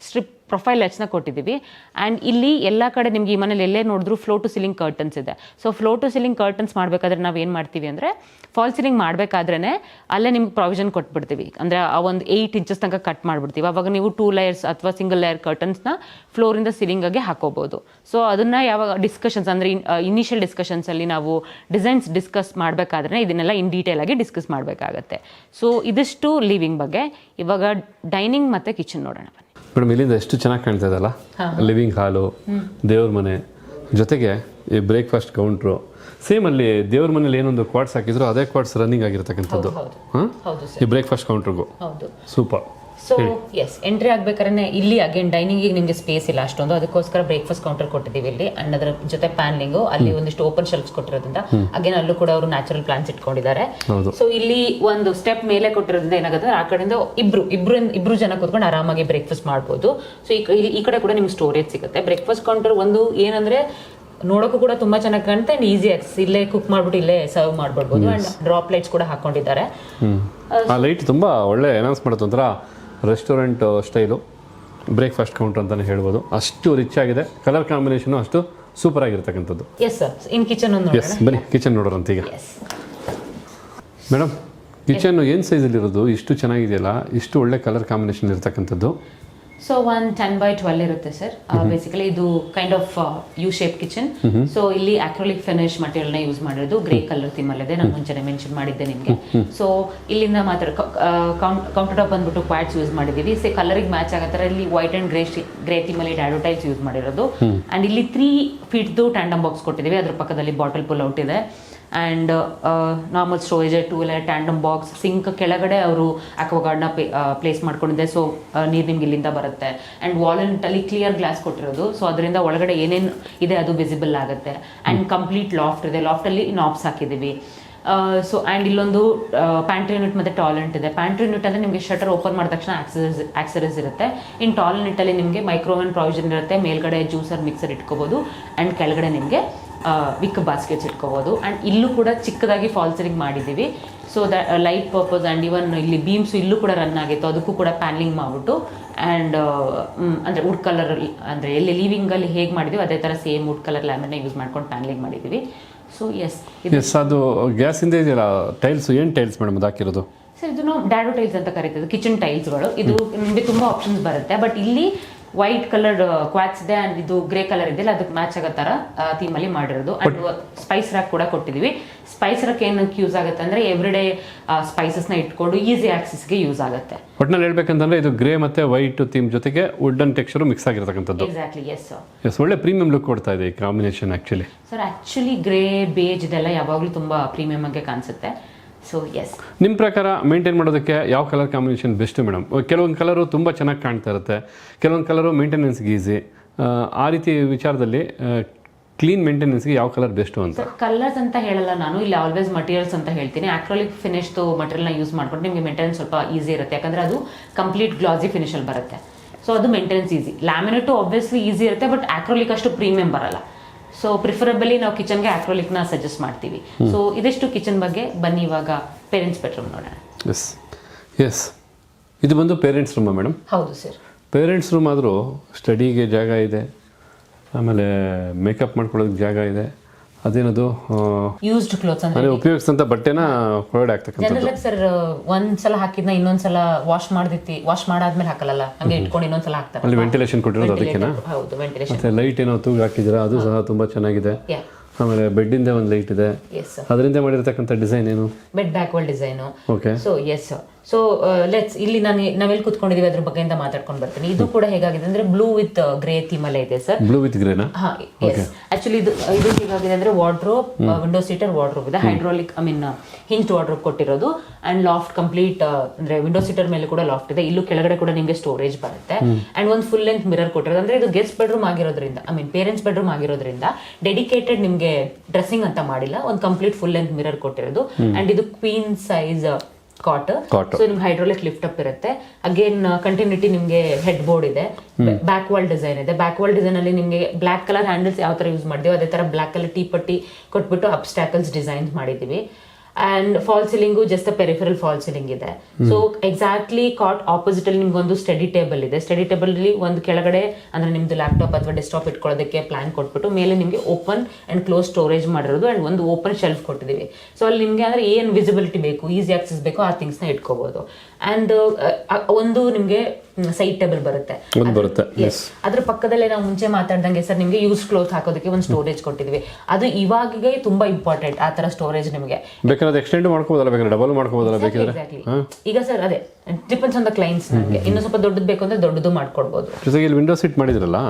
ಸ್ಟ್ರಿಪ್ ಪ್ರೊಫೈಲ್ ಲೈಟ್ಸ್ನ ಕೊಟ್ಟಿದ್ದೀವಿ. ಆ್ಯಂಡ್ ಇಲ್ಲಿ ಎಲ್ಲ ಕಡೆ ನಿಮ್ಗೆ ಈ ಮನೇಲಿ ಎಲ್ಲೇ ನೋಡಿದ್ರು ಫ್ಲೋ ಟು ಸೀಲಿಂಗ್ ಕರ್ಟನ್ಸ್ ಇದೆ. So floor to ceiling curtains ಮಾಡಬೇಕಾದ್ರೆ ನಾವು ಏನು ಮಾಡ್ತೀವಿ ಅಂದರೆ ಫಾಲ್ ಸೀಲಿಂಗ್ ಮಾಡಬೇಕಾದ್ರೇ ಅಲ್ಲೇ ನಿಮ್ಗೆ ಪ್ರಾವಿಷನ್ ಕೊಟ್ಬಿಡ್ತೀವಿ. ಅಂದರೆ ಆ ಒಂದು 8 ಇಂಚಸ್ ತನಕ ಕಟ್ ಮಾಡಿಬಿಡ್ತೀವಿ. ಅವಾಗ ನೀವು 2 ಲೇಯರ್ಸ್ ಅಥವಾ ಸಿಂಗಲ್ ಲೇಯರ್ ಕರ್ಟನ್ಸ್ನ ಫ್ಲೋರಿಂದ ಸೀಲಿಂಗಾಗಿ ಹಾಕೋಬೋದು. ಸೊ ಅದನ್ನು ಯಾವಾಗ ಡಿಸ್ಕಷನ್ಸ್ ಅಂದರೆ ಇನಿಷಿಯಲ್ ಡಿಸ್ಕಷನ್ಸಲ್ಲಿ ನಾವು ಡಿಸೈನ್ಸ್ ಡಿಸ್ಕಸ್ ಮಾಡಬೇಕಾದ್ರೆ ಇದನ್ನೆಲ್ಲ ಇನ್ ಡೀಟೇಲ್ ಆಗಿ ಡಿಸ್ಕಸ್ ಮಾಡಬೇಕಾಗತ್ತೆ. ಸೊ ಇದಿಷ್ಟು ಲಿವಿಂಗ್ ಬಗ್ಗೆ. ಇವಾಗ ಡೈನಿಂಗ್ ಮತ್ತು ಕಿಚನ್ ನೋಡೋಣ. ಮೇಡಮ್, ಇಲ್ಲಿಂದ ಎಷ್ಟು ಚೆನ್ನಾಗಿ ಕಾಣ್ತಾ ಇದೆಯಲ್ಲ, ಲಿವಿಂಗ್ ಹಾಲು, ದೇವ್ರ ಮನೆ ಜೊತೆಗೆ ಈ ಬ್ರೇಕ್ಫಾಸ್ಟ್ ಕೌಂಟ್ರು. ಸೇಮ್ ಅಲ್ಲಿ ದೇವ್ರ ಮನೇಲಿ ಏನೊಂದು ಕ್ವಾರ್ಟ್ಸ್ ಹಾಕಿದ್ರು ಅದೇ ಕ್ವಾರ್ಟ್ಸ್ ರನ್ನಿಂಗ್ ಆಗಿರ್ತಕ್ಕಂಥದ್ದು ಈ ಬ್ರೇಕ್ಫಾಸ್ಟ್ ಕೌಂಟ್ರಿಗೂ. ಸೂಪರ್. ಸೊ ಎಸ್, ಎಂಟ್ರಿ ಆಗ್ಬೇಕಾದ್ರೆ ಇಲ್ಲಿ ಅಗೇನ್ ಡೈನಿಂಗಿಗೆ ನಿಮಗೆ ಸ್ಪೇಸ್ ಇಲ್ಲ ಅಷ್ಟೊಂದು, ಅದಕ್ಕೋಸ್ಕರ ಬ್ರೇಕ್ಫಾಸ್ಟ್ ಕೌಂಟರ್ ಕೊಟ್ಟಿದ್ದೀವಿ ಇಲ್ಲಿ. ಅಂಡ್ ಅದರ ಜೊತೆ ಪ್ಯಾನ್ಲಿಂಗು ಅಲ್ಲಿ ಒಂದಿಷ್ಟು ಓಪನ್ ಶೆಲ್ಫ್ಸ್ ಕೊಟ್ಟಿರೋದ್ರಿಂದ ಅಗೇನ್ ಅಲ್ಲೂ ಕೂಡ ಅವರು ನ್ಯಾಚುರಲ್ ಪ್ಲಾಂಟ್ಸ್ ಇಟ್ಕೊಂಡಿದ್ದಾರೆ. ಸೊ ಇಲ್ಲಿ ಒಂದು ಸ್ಟೆಪ್ ಮೇಲೆ ಕೊಟ್ಟಿರೋದ್ರಿಂದ ಏನಾಗುತ್ತೆ, ಆ ಕಡೆಯಿಂದ ಇಬ್ರು ಜನ ಕೂತ್ಕೊಂಡು ಆರಾಮಾಗಿ ಬ್ರೇಕ್ಫಾಸ್ಟ್ ಮಾಡ್ಬೋದು. ಸೊ ಈ ಕಡೆ ಕೂಡ ನಿಮ್ಗೆ ಸ್ಟೋರೇಜ್ ಸಿಗುತ್ತೆ. ಬ್ರೇಕ್ಫಾಸ್ಟ್ ಕೌಂಟರ್ ಒಂದು ಏನಂದ್ರೆ ನೋಡೋಕ್ಕೂ ಕೂಡ ತುಂಬಾ ಚೆನ್ನಾಗಿ ಕಾಣುತ್ತೆ ಅಂಡ್ ಈಸಿ ಆಕ್ಸೆಸ್. ಇಲ್ಲೇ ಕುಕ್ ಮಾಡ್ಬಿಟ್ಟು ಇಲ್ಲೇ ಸರ್ವ್ ಮಾಡ್ಬಿಡ್ಬೋದು. ಅಂಡ್ ಡ್ರಾಪ್ ಲೈಟ್ಸ್ ಕೂಡ ಹಾಕೊಂಡಿದ್ದಾರೆ. ಆ ಲೈಟ್ ತುಂಬಾ ಒಳ್ಳೆ ಎನೌನ್ಸ್ ಮಾಡುತ್ತೆ, ಒಂಥರ ರೆಸ್ಟೋರೆಂಟ್ ಸ್ಟೈಲು ಬ್ರೇಕ್ಫಾಸ್ಟ್ ಕೌಂಟರ್ ಅಂತಲೇ ಹೇಳ್ಬೋದು. ಅಷ್ಟು ರಿಚ್ ಆಗಿದೆ, ಕಲರ್ ಕಾಂಬಿನೇಷನು ಅಷ್ಟು ಸೂಪರ್ ಆಗಿರ್ತಕ್ಕಂಥದ್ದು. ಎಸ್ ಸರ್, ಇನ್ ಕಿಚನ್ ಒಂದು ಎಸ್, ಬನ್ನಿ ಕಿಚನ್ ನೋಡೋರಂತ ಈಗ. ಮೇಡಮ್, ಕಿಚನ್ ಏನು ಸೈಜಲ್ಲಿರೋದು? ಇಷ್ಟು ಚೆನ್ನಾಗಿದೆಯಲ್ಲ, ಇಷ್ಟು ಒಳ್ಳೆ ಕಲರ್ ಕಾಂಬಿನೇಷನ್ ಇರ್ತಕ್ಕಂಥದ್ದು. ಸೊ 10x12 ಇರುತ್ತೆ ಸರ್. ಬೇಸಿಕಲಿ ಇದು kind of U shape kitchen. So ಇಲ್ಲಿ ಅಕ್ರಿಲಿಕ್ ಫಿನಿಶ್ ಮಟೀರಿಯಲ್ನ ಯೂಸ್ ಮಾಡಿರೋದು, ಗ್ರೇ ಕಲರ್ ಥೀಮ್ ಅಲ್ಲಿದೆ. ನಾನು ಮುಂಚೆನೆ ಮೆನ್ಷನ್ ಮಾಡಿದ್ದೆ ನಿಮಗೆ. ಸೊ ಇಲ್ಲಿಂದ ಮಾತ್ರ ಕೌಂಟರ್ ಟಾಪ್ ಬಂದ್ಬಿಟ್ಟು ಕ್ವಾಡ್ಸ್ ಯೂಸ್ ಮಾಡಿದ್ದೀವಿ. ಸೇ ಕಲರಿಗೆ ಮ್ಯಾಚ್ ಆಗತ್ತರ ಇಲ್ಲಿ ವೈಟ್ ಅಂಡ್ ಗ್ರೇ ಥೀಮ್ ಅಲ್ಲಿ ಡ್ಯಾಡೋ ಟೈಲ್ಸ್ ಯೂಸ್ ಮಾಡಿರೋದು. ಅಂಡ್ ಇಲ್ಲಿ 3 ಫೀಟ್ದು ಟ್ಯಾಂಡಮ್ ಬಾಕ್ಸ್ ಕೊಟ್ಟಿದ್ದೀವಿ. ಅದ್ರ ಪಕ್ಕದಲ್ಲಿ ಬಾಟಲ್ ಪುಲ್ ಔಟ್ ಇದೆ. And normal storage, 2 layer tandem box, sink ಕೆಳಗಡೆ ಅವರು ಅಕ್ವಾಗಾರ್ಡ್ನ ಪ್ಲೇಸ್ ಮಾಡ್ಕೊಂಡಿದೆ. ಸೊ ನೀರು ನಿಮ್ಗೆ ಇಲ್ಲಿಂದ ಬರುತ್ತೆ. ಆ್ಯಂಡ್ ವಾಲ್ನಲ್ಲಿ ಕ್ಲಿಯರ್ ಗ್ಲಾಸ್ ಕೊಟ್ಟಿರೋದು. ಸೊ ಅದರಿಂದ ಒಳಗಡೆ ಏನೇನು ಇದೆ ಅದು ವಿಸಿಬಲ್ ಆಗುತ್ತೆ. ಆ್ಯಂಡ್ ಕಂಪ್ಲೀಟ್ ಲಾಫ್ಟ್ ಇದೆ. ಲಾಫ್ಟಲ್ಲಿ ನಾಬ್ಸ್ ಹಾಕಿದ್ದೀವಿ. ಸೊ ಆ್ಯಂಡ್ ಇಲ್ಲೊಂದು ಪ್ಯಾಂಟ್ರಿ ಯೂನಿಟ್ ಮತ್ತು ಟಾಯ್ಲೆಟ್ ಇದೆ. ಪ್ಯಾಂಟ್ರಿ ಯೂನಿಟ್ ಅಂದರೆ ನಿಮಗೆ ಶಟರ್ ಓಪನ್ ಮಾಡಿದ ತಕ್ಷಣ ಆಕ್ಸರೀಸ್ ಇರುತ್ತೆ. ಇನ್ನು ಟಾಯ್ಲೆಟಲ್ಲಿ ನಿಮಗೆ ಮೈಕ್ರೋವೇವ್ ಪ್ರಾವಿಷನ್ ಇರುತ್ತೆ. ಮೇಲ್ಗಡೆ ಜ್ಯೂಸರ್ ಮಿಕ್ಸರ್ ಇಟ್ಕೋಬೋದು. ಆ್ಯಂಡ್ ಕೆಳಗಡೆ ನಿಮಗೆ ವಿಕ್ ಬಾಸ್ಕೆಟ್ಸ್ ಇಟ್ಕೋಬೋದು. ಆ್ಯಂಡ್ ಇಲ್ಲೂ ಕೂಡ ಚಿಕ್ಕದಾಗಿ ಫಾಲ್ ಸೀಲಿಂಗ್ ಮಾಡಿದ್ದೀವಿ. So light purpose and even ಇಲ್ಲಿ ಬೀಮ್ಸು ಇಲ್ಲೂ ಕೂಡ ರನ್ ಆಗಿತ್ತು, ಅದಕ್ಕೂ ಕೂಡ ಪ್ಯಾನ್ಲಿಂಗ್ ಮಾಡಿಬಿಟ್ಟು ಆ್ಯಂಡ್ ಅಂದರೆ ವುಡ್ ಕಲರ್ ಅಂದರೆ ಎಲ್ಲಿ ಲಿವಿಂಗಲ್ಲಿ ಹೇಗೆ ಮಾಡಿದ್ದೀವಿ ಅದೇ ಥರ same wood colour lamina use ಮಾಡ್ಕೊಂಡು ಪ್ಯಾನ್ಲಿಂಗ್ ಮಾಡಿದ್ದೀವಿ. ಸೊ ಎಸ್, ಅದು ಗ್ಯಾಸಿಂದ ಇದೆಯಲ್ಲ ಟೈಲ್ಸ್, ಏನು ಟೈಲ್ಸ್ ಮೇಡಮ್ ಅದು ಹಾಕಿರೋದು? ಸರ್ ಇದು ನಾವು ಡ್ಯಾಡೋ ಟೈಲ್ಸ್ ಅಂತ ಕರೀತೀವಿ, ಕಿಚನ್ ಟೈಲ್ಸ್ಗಳು. ಇದು ನಿಮಗೆ ತುಂಬ ಆಪ್ಷನ್ಸ್ ಬರುತ್ತೆ. ಬಟ್ ಇಲ್ಲಿ ವೈಟ್ ಕಲರ್ ಕ್ವಾಟ್ಸ್ ಇದೆ ಅಂಡ್ ಇದು ಗ್ರೇ ಕಲರ್ ಇದೆಯಲ್ಲ ಅದಕ್ಕೆ ಮ್ಯಾಚ್ ಆಗೋ ಥರ ಥೀಮಲ್ಲಿ ಮಾಡಿರೋದು. ಅಂಡ್ ಸ್ಪೈಸ್ ರ್ಯಾಕ್ ಕೂಡ ಕೊಟ್ಟಿದ್ದೀವಿ. ಸ್ಪೈಸ್ ರ್ಯಾಕ್ ಏನಕ್ಕೆ ಯೂಸ್ ಆಗುತ್ತೆ ಅಂದರೆ ಎವ್ರಿಡೇ ಸ್ಪೈಸಸ್ನ ಇಟ್ಕೊಂಡು ಈಸಿ ಆಕ್ಸೆಸ್ಗೆ ಯೂಸ್ ಆಗುತ್ತೆ. ಒಟ್ಟಿನಲ್ಲಿ ಹೇಳ್ಬೇಕಂತಂದ್ರೆ ಇದು ಗ್ರೇ ಮತ್ತೆ ವೈಟ್ ಥೀಮ್ ಜೊತೆಗೆ ವುಡನ್ ಟೆಕ್ಸ್ಚರ್ ಮಿಕ್ಸ್ ಆಗಿರತಕ್ಕಂಥದ್ದು. Exactly, yes sir. ಎಸ್, ಒಳ್ಳೆ ಪ್ರೀಮಿಯಂ ಲುಕ್ ಕೊಡ್ತಾ ಇದೆ ಈ combination actually. Sir actually grey, beige ಇದೆಲ್ಲ ಯಾವಾಗಲೂ ತುಂಬ ಪ್ರೀಮಿಯಮ್ ಆಗಿ ಕಾಣಿಸುತ್ತೆ. ಸೊ ಎಸ್, ನಿಮ್ಮ ಪ್ರಕಾರ ಮೇಂಟೈನ್ ಮಾಡೋದಕ್ಕೆ ಯಾವ ಕಲರ್ ಕಾಂಬಿನೇಷನ್ ಬೆಸ್ಟ್ ಮೇಡಮ್? ಕೆಲವೊಂದು ಕಲರು ತುಂಬ ಚೆನ್ನಾಗಿ ಕಾಣ್ತಾ ಇರುತ್ತೆ, ಕೆಲವೊಂದು ಕಲರು ಮೇಂಟೆನೆನ್ಸ್ಗೆ ಈಸಿ. ಆ ರೀತಿ ವಿಚಾರದಲ್ಲಿ ಕ್ಲೀನ್ ಮೇಂಟೆನೆನ್ಸ್ಗೆ ಯಾವ ಕಲರ್ ಬೆಸ್ಟು ಅಂತ? ಕಲರ್ಸ್ ಅಂತ ಹೇಳಲ್ಲ ನಾನು, ಇಲ್ಲಿ ಆಲ್ವೇಸ್ ಮಟೀರಿಯಲ್ಸ್ ಅಂತ ಹೇಳ್ತೀನಿ. ಆಕ್ರೋಲಿಕ್ ಫಿನಿಶ್ದು ಮಟೀರಿಯಲ್ನ ಯೂಸ್ ಮಾಡ್ಕೊಂಡು ನಿಮಗೆ ಮೇಂಟೆನೆನ್ಸ್ ಸ್ವಲ್ಪ ಈಸಿ ಇರುತ್ತೆ. ಯಾಕಂದರೆ ಅದು ಕಂಪ್ಲೀಟ್ ಗ್ಲಾಸಿ ಫಿನಿಶಲ್ಲಿ ಬರುತ್ತೆ. ಸೊ ಅದು ಮೇಂಟೆನೆನ್ಸ್ ಈಸಿ. ಲ್ಯಾಮಿನೇಟು ಆಬ್ವಿಯಸ್ಲಿ ಈಸಿ ಇರುತ್ತೆ, ಬಟ್ ಆಕ್ರೋಲಿಕ್ ಅಷ್ಟು ಪ್ರೀಮಿಯಂ ಬರಲ್ಲ. ಸೊ ಪ್ರಿಫರಬಲಿ ನಾವು ಕಿಚನ್ಗೆ ಆಕ್ರೋಲಿಕ್ನ ಸಜೆಸ್ಟ್ ಮಾಡ್ತೀವಿ. ಸೊ ಇದಿಷ್ಟು ಕಿಚನ್ ಬಗ್ಗೆ. ಬನ್ನಿ ಇವಾಗ ಪೇರೆಂಟ್ಸ್ ಬೆಡ್ರೂಮ್ ನೋಡೋಣ. ಎಸ್, ಇದು ಬಂದು ಪೇರೆಂಟ್ಸ್ ರೂಮಾ ಮೇಡಮ್? ಹೌದು ಸರ್. ಪೇರೆಂಟ್ಸ್ ರೂಮ್ ಆದರೂ ಸ್ಟಡಿಗೆ ಜಾಗ ಇದೆ, ಆಮೇಲೆ ಮೇಕಪ್ ಮಾಡ್ಕೊಳ್ಳೋದಕ್ಕೆ ಜಾಗ ಇದೆ, ಅದೇನದು ಯೂಸ್ಡ್ ಕ್ಲೋತ್ಸ್ ಅಂದ್ರೆ ಅಂದ್ರೆ ಉಪಯೋಗಿಸಿದಂತ ಬಟ್ಟೆನ ಹೊರಗಡೆ ಹಾಕ್ತಕ್ಕಂಥದ್ದು. ಜನರಲ್ ಸರ್ ಒಂದ್ಸಲ ಹಾಕಿದ್ನ ಇನ್ನೊಂದ್ಸಲ ವಾಶ್ ಮಾಡಾದ್ಮೇಲೆ ಹಾಕಲ್ಲ, ಹಂಗೆ ಇಟ್ಕೊಂಡು ಇನ್ನೊಂದ್ಸಲ ಹಾಕ್ತಾರೆ. ಅಲ್ಲಿ ವೆಂಟಿಲೇಷನ್ ಕೊಟ್ಟಿರೋದು ಅದಕ್ಕೆನಾ? ಹೌದು, ವೆಂಟಿಲೇಷನ್. ಮತ್ತೆ ಲೈಟ್ ಏನೋ ತೂಗಿ ಹಾಕಿದ್ದೀರಾ, ಅದು ಸಹ ತುಂಬಾ ಚೆನ್ನಾಗಿದೆ. ಆಮೇಲೆ ಬೆಡ್ಡಿಂದ ಒಂದು ಲೈಟ್ ಇದೆ, ಅದರಿಂದ ಮಾಡಿರ್ತಕ್ಕಂಥ ಡಿಸೈನ್ ಏನು? Bed backward design. Okay. So yes, so let's ಇಲ್ಲಿ ನಾವೆಲ್ಲಿ ಕುತ್ಕೊಂಡಿದೀವಿ ಅದ್ರ ಬಗ್ಗೆ ಅಂತ ಮಾತಾಡ್ಕೊಂಡು ಬರ್ತೀನಿ. ಇದು ಕೂಡ ಹೇಗಾಗಿದೆ ಅಂದ್ರೆ ಬ್ಲೂ ವಿತ್ ಗ್ರೇ ಥೀಮ್ ಅಲ್ಲೇ ಇದೆ ಸರ್. Blue with ಗ್ರೇನಾ? ಹಾ, ಎಸ್. ಆಕ್ಚುಲಿ ಇದು ಹೇಗಾಗಿದೆ ಅಂದ್ರೆ ವಾರ್ಡ್ರೋಬ್, ವಿಂಡೋ ಸೀಟರ್ ವಾರ್ಡ್ರೋಬ್ ಇದೆ, ಹೈಡ್ರಾಲಿಕ್ ಹಿಂಜ್ಡ್ ವಾರ್ಡ್ರೋಬ್ ಕೊಟ್ಟಿರೋದು, ಅಂಡ್ ಲಾಫ್ಟ್ ಕಂಪ್ಲೀಟ್ ಅಂದ್ರೆ ವಿಂಡೋ ಸೀಟರ್ ಮೇಲೆ ಕೂಡ ಲಾಫ್ಟ್ ಇದೆ. ಇಲ್ಲೂ ಕೆಳಗಡೆ ಕೂಡ ನಿಮಗೆ ಸ್ಟೋರೇಜ್ ಬರುತ್ತೆ, ಅಂಡ್ ಒಂದು ಫುಲ್ ಲೆಂತ್ ಮಿರರ್ ಕೊಟ್ಟಿರೋದು. ಅಂದ್ರೆ ಇದು ಗೆಸ್ಟ್ ಬೆಡ್ರೂಮ್ ಆಗಿರೋದ್ರಿಂದ, ಪೇರೆಂಟ್ಸ್ ಬೆಡ್ರೂಮ್ ಆಗಿರೋದ್ರಿಂದ ಡೆಡಿಕೇಟೆಡ್ ನಿಮ್ಗೆ ಡ್ರೆಸ್ಸಿಂಗ್ ಅಂತ ಮಾಡಿಲ್ಲ, ಒಂದು ಕಂಪ್ಲೀಟ್ ಫುಲ್ ಲೆಂತ್ ಮಿರರ್ ಕೊಟ್ಟಿರೋದು. ಅಂಡ್ ಇದು ಕ್ವೀನ್ ಸೈಜ್ ಕಾಟ್. ಸೊ ನಿಮ್ಗೆ ಹೈಡ್ರಾಲಿಕ್ ಲಿಫ್ಟ್ ಅಪ್ ಇರುತ್ತೆ. ಅಗೇನ್ ಕಂಟಿನ್ಯೂಟಿ ನಿಮ್ಗೆ ಹೆಡ್ ಬೋರ್ಡ್ ಇದೆ, ಬ್ಯಾಕ್ ವಾಲ್ ಡಿಸೈನ್ ಇದೆ. ಬ್ಯಾಕ್ ವಾಲ್ ಡಿಸೈನ್ ಅಲ್ಲಿ ನಿಮ್ಗೆ ಬ್ಲಾಕ್ ಕಲರ್ ಹ್ಯಾಂಡಲ್ಸ್ ಯಾವ ತರ ಯೂಸ್ ಮಾಡಿದೀವಿ ಅದೇ ತರ ಬ್ಲಾಕ್ ಕಲರ್ ಟೀ ಪಟ್ಟಿ ಕೊಟ್ಬಿಟ್ಟು ಅಬ್ಸ್ಟ್ಯಾಕಲ್ಸ್ ಡಿಸೈನ್ ಮಾಡಿದೀವಿ. And fall ceiling just peripheral fall ceiling ಇದೆ. ಸೊ ಎಕ್ಸಾಕ್ಟ್ಲಿ ಕಾಟ್ ಆಪೋಸಿಟ್ ಅಲ್ಲಿ ನಿಮ್ಗೆ ಒಂದು ಸ್ಟಡಿ ಟೇಬಲ್ ಇದೆ. ಸ್ಟಡಿ ಟೇಬಲ್ ಅಲ್ಲಿ ಒಂದು ಕೆಳಗಡೆ ಅಂದ್ರೆ ನಿಮ್ದು ಲ್ಯಾಪ್ಟಾಪ್ ಅಥವಾ ಡೆಸ್ಕ್ಟಾಪ್ ಇಟ್ಕೊಳ್ಳೋದಕ್ಕೆ ಪ್ಲಾನ್ ಕೊಟ್ಬಿಟ್ಟು ಮೇಲೆ ನಿಮ್ಗೆ ಓಪನ್ ಅಂಡ್ ಕ್ಲೋಸ್ ಸ್ಟೋರೇಜ್ ಮಾಡಿರೋದು, ಅಂಡ್ ಒಂದು ಓಪನ್ ಶೆಲ್ಫ್ ಕೊಟ್ಟಿದ್ದೀವಿ. ಸೊ ಅಲ್ಲಿ ನಿಮ್ಗೆ ಅಂದ್ರೆ ಏನ್ ವಿಸಿಬಿಲಿಟಿ ಬೇಕು, ಈಸಿ ಆಕ್ಸೆಸ್ ಬೇಕು, ಆ ಥಿಂಗ್ಸ್ ನ ಇಟ್ಕೋಬಹುದು. ಅಂಡ್ ಒಂದು ನಿಮ್ಗೆ ಸೈಡ್ ಟೇಬಲ್ ಬರುತ್ತೆ. ಅದ್ರ ಪಕ್ಕದಲ್ಲೇ ನಾವು ಮುಂಚೆ ಮಾತಾಡ್ದಂಗೆ ಸರ್ ನಿಮ್ಗೆ ಯೂಸ್ ಕ್ಲೋತ್ ಹಾಕೋದಕ್ಕೆ ಒಂದು ಸ್ಟೋರೇಜ್ ಕೊಟ್ಟಿದ್ವಿ. ಅದು ಇವಾಗೆ ತುಂಬಾ ಇಂಪಾರ್ಟೆಂಟ್, ಆ ತರ ಸ್ಟೋರೇಜ್ ನಿಮಗೆ ಬೇಕಾದ್ರೆ ಎಕ್ಸ್ಟೆಂಡ್ ಮಾಡ್ಕೋಬೋದಲ್ಲ, ಬೇಕಾದ್ರೆ ಡಬಲ್ ಮಾಡ್ಕೋಬೋದಲ್ಲ ಬೇಕಿದ್ರೆ. ಈಗ ಸರ್ ಅದೇ ಡಿಪೆಂಡ್ಸ್ ಆನ್ ದ ಕ್ಲೈಂಟ್ಸ್. ನಮಗೆ ಇನ್ನು ಸ್ವಲ್ಪ ದೊಡ್ಡದು ಬೇಕು ಅಂದ್ರೆ ದೊಡ್ಡದು ಮಾಡ್ಕೊಡ್ಬೋದು. ಜೊತೆಗೆ ಇಲ್ಲಿ ವಿಂಡೋ ಸೀಟ್ ಮಾಡಿದ್ರಲ್ಲ,